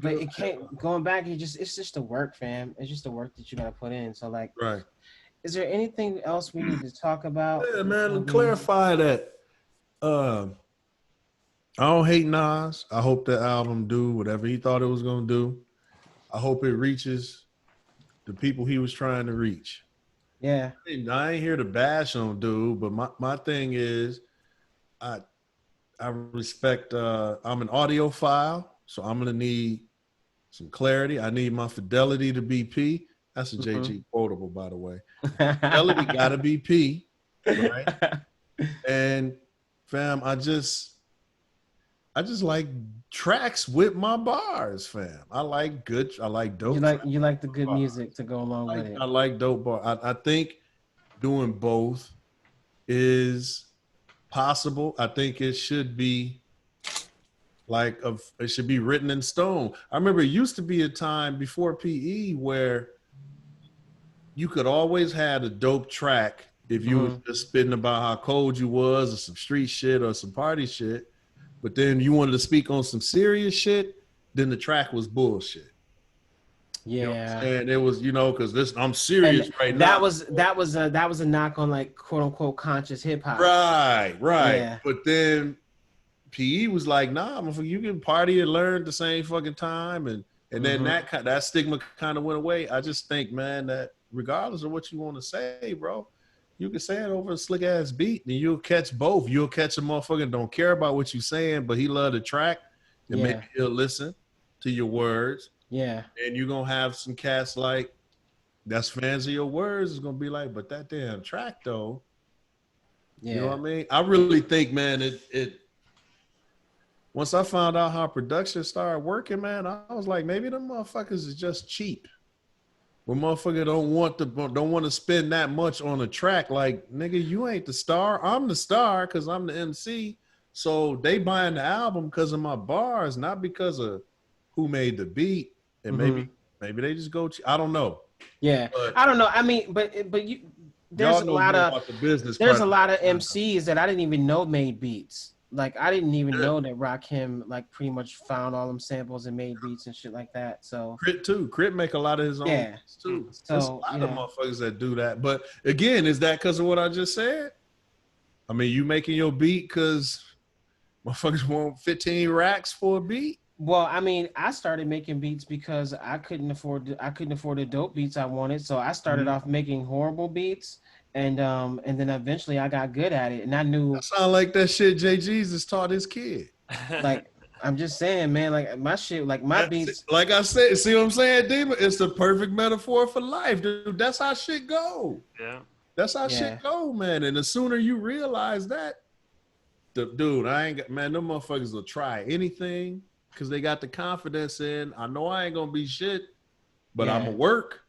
it can't going back. It's just the work, fam. It's just the work that you gotta put in. So like, Right. is there anything else we need to talk about? Yeah, man. Clarify that. I don't hate Nas. I hope that album do whatever he thought it was gonna do. I hope it reaches the people he was trying to reach. Yeah. I ain't here to bash on dude, but my thing is, I respect. I'm an audiophile, so I'm gonna need some clarity. I need my fidelity to be P. That's a JG quotable, by the way. Fidelity gotta be P, right? And fam, I just like tracks with my bars, fam. I like dope. You like the good music to go along with it. I like dope bar. I think doing both is possible. I think it should be it should be written in stone. I remember it used to be a time before PE where you could always have a dope track if you was just spitting about how cold you was or some street shit or some party shit. But then you wanted to speak on some serious shit, then the track was bullshit. Yeah. And it was, because I'm serious right now. That was a knock on like quote unquote conscious hip hop. Right. Yeah. But then PE was like, nah, you can party and learn at the same fucking time, and then that stigma kind of went away. I just think, man, that regardless of what you want to say, bro, you can say it over a slick ass beat, and you'll catch both. You'll catch a motherfucker that don't care about what you're saying, but he love the track, and maybe he'll listen to your words. Yeah. And you're gonna have some cats like that's fans of your words is gonna be like, but that damn track though. Yeah. You know what I mean? I really think, man, it once I found out how production started working, man, I was like, maybe them motherfuckers is just cheap. When motherfucker don't want to spend that much on a track, like, nigga, you ain't the star. I'm the star because I'm the MC. So they buying the album because of my bars, not because of who made the beat. And maybe they just go. I don't know. Yeah, but, I don't know. I mean, but there's a lot of MCs that I didn't even know made beats. Like I didn't even know that Rakim like pretty much found all them samples and made beats and shit like that. So Crit too. Crit make a lot of his own beats too. So there's a lot of motherfuckers that do that. But again, is that because of what I just said? I mean, you making your beat because motherfuckers want 15 racks for a beat? Well, I mean, I started making beats because I couldn't afford the dope beats I wanted. So I started off making horrible beats, and then eventually I got good at it, and I knew. That sound like that shit Jay Jesus taught his kid. Like I'm just saying, man. Like my shit, like my beats. Like I said, see what I'm saying, Dima? It's the perfect metaphor for life, dude. That's how shit go. Yeah. That's how shit go, man. And the sooner you realize that, them motherfuckers will try anything. Because they got the confidence in, I know I ain't going to be shit, but I'm going to work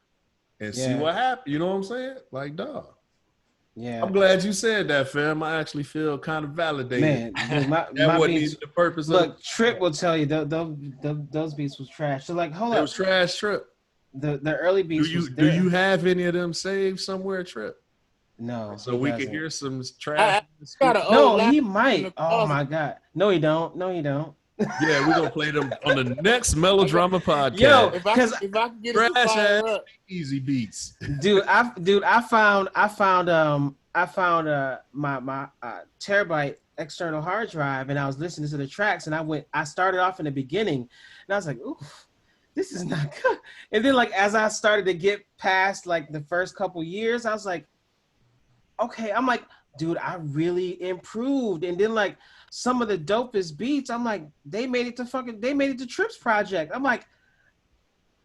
and see what happens. You know what I'm saying? Like, dog. Yeah. I'm glad you said that, fam. I actually feel kind of validated. Man, my beats, the purpose look, Trip will tell you, those beats was trash. So, like, hold up. It was trash, Trip. The early beats do you have any of them saved somewhere, Trip? No. So we can hear some trash. No, he might. Oh, my God. No, he don't. No, he don't. Yeah, we're gonna play them on the next melodrama podcast. Yo, if I can get it trash ass easy beats, dude. I found my terabyte external hard drive, and I was listening to the tracks, and I started off in the beginning, and I was like, ooh, this is not good. And then like as I started to get past like the first couple years, I was like, okay, I'm like, dude, I really improved, and then like. Some of the dopest beats, I'm like, they made it to Tripp's project. I'm like,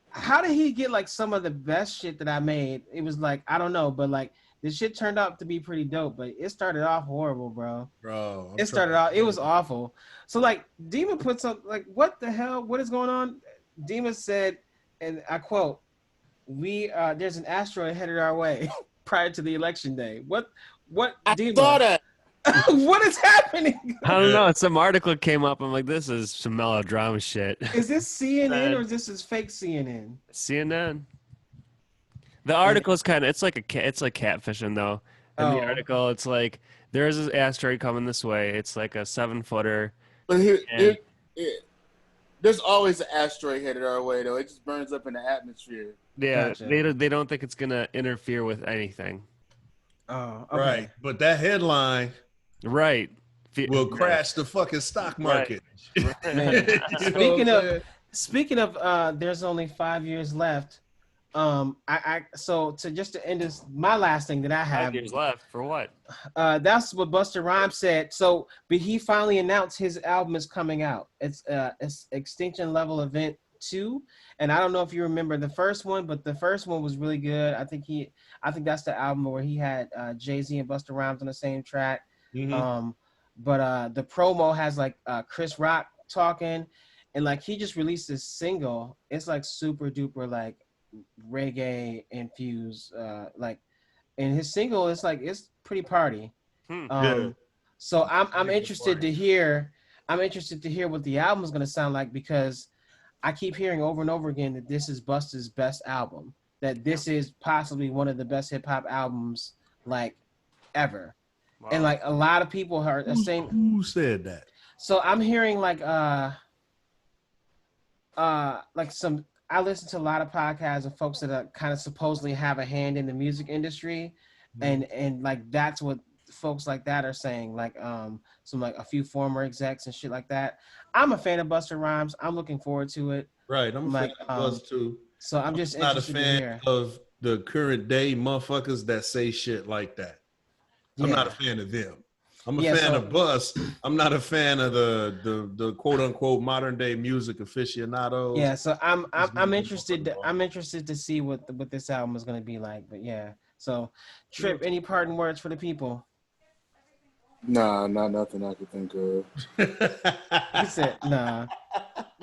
how did he get like some of the best shit that I made? It was like, I don't know, but like this shit turned out to be pretty dope, but it started off horrible, bro. It was awful. So like Dima puts up like, what the hell? What is going on? Dima said, and I quote, there's an asteroid headed our way prior to the election day. What Dima? I saw that. What is happening? I don't know. Some article came up. I'm like, this is some melodrama shit. Is this CNN or is this fake CNN? CNN. The article is kind of it's like catfishing though. In the article, it's like there's an asteroid coming this way. It's like a 7-footer. But there's always an asteroid headed our way, though. It just burns up in the atmosphere. Yeah, Gotcha. they don't think it's gonna interfere with anything. Oh, okay. Right. But that headline Right. will crash the fucking stock market. Right. Man, You know what I'm saying? speaking of, there's only 5 years left. So to end this, my last thing that I 5 have, years left for what? that's what Busta Rhymes said. So, but he finally announced his album is coming out. It's Extinction Level Event 2, and I don't know if you remember the first one, but the first one was really good. I think that's the album where he had Jay-Z and Busta Rhymes on the same track. Mm-hmm. But the promo has like Chris Rock talking, and like he just released this single. It's like super duper like reggae infused, like, and his single is like it's pretty party. Yeah. So I'm interested to hear what the album is gonna sound like, because I keep hearing over and over again that this is Busta's best album, that this is possibly one of the best hip hop albums like ever. Wow. And like a lot of people are saying, who said that? So I'm hearing like some, I listen to a lot of podcasts of folks that are kind of supposedly have a hand in the music industry, and like that's what folks like that are saying, like some like a few former execs and shit like that. I'm a fan of Busta Rhymes. I'm looking forward to it. Right, I'm a fan of Buzz too. So I'm just not a interested to fan hear. of the current day motherfuckers that say shit like that. I'm not a fan of them. I'm a fan of Buzz. I'm not a fan of the quote unquote modern day music aficionados. Yeah, so I'm interested. I'm interested to see what this album is going to be like. But yeah, so Trip, any parting words for the people? Nah, not nothing I could think of. He said, nah.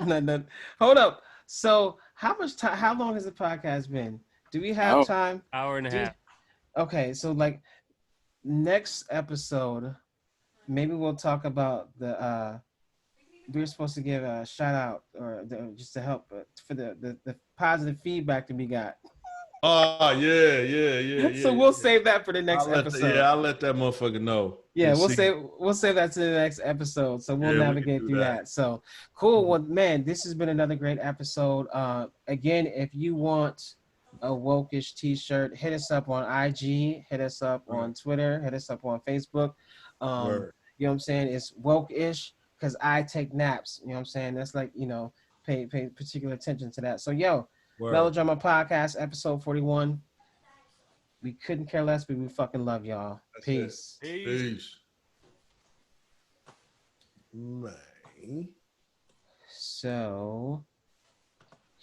No. Hold up. So how much time? How long has the podcast been? Do we have time? Hour and a half. Okay, so like next episode, maybe we'll talk about the. We're supposed to give a shout out just to help for the positive feedback that we got. Oh yeah. So we'll save that for the next episode. I'll let that motherfucker know. Yeah, we'll save that to the next episode. So we'll navigate through that. So cool. Well, man, this has been another great episode. Again, if you want a Wokish t-shirt, hit us up on IG, hit us up on Twitter, hit us up on Facebook. You know what I'm saying? It's Wokish because I take naps. You know what I'm saying? That's like, pay particular attention to that. So Melodrama Podcast, episode 41. We couldn't care less, but we fucking love y'all. Peace. Peace. Man. So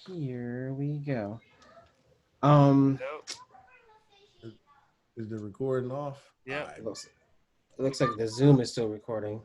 here we go. Is the recording off? Yeah. It looks like the Zoom is still recording.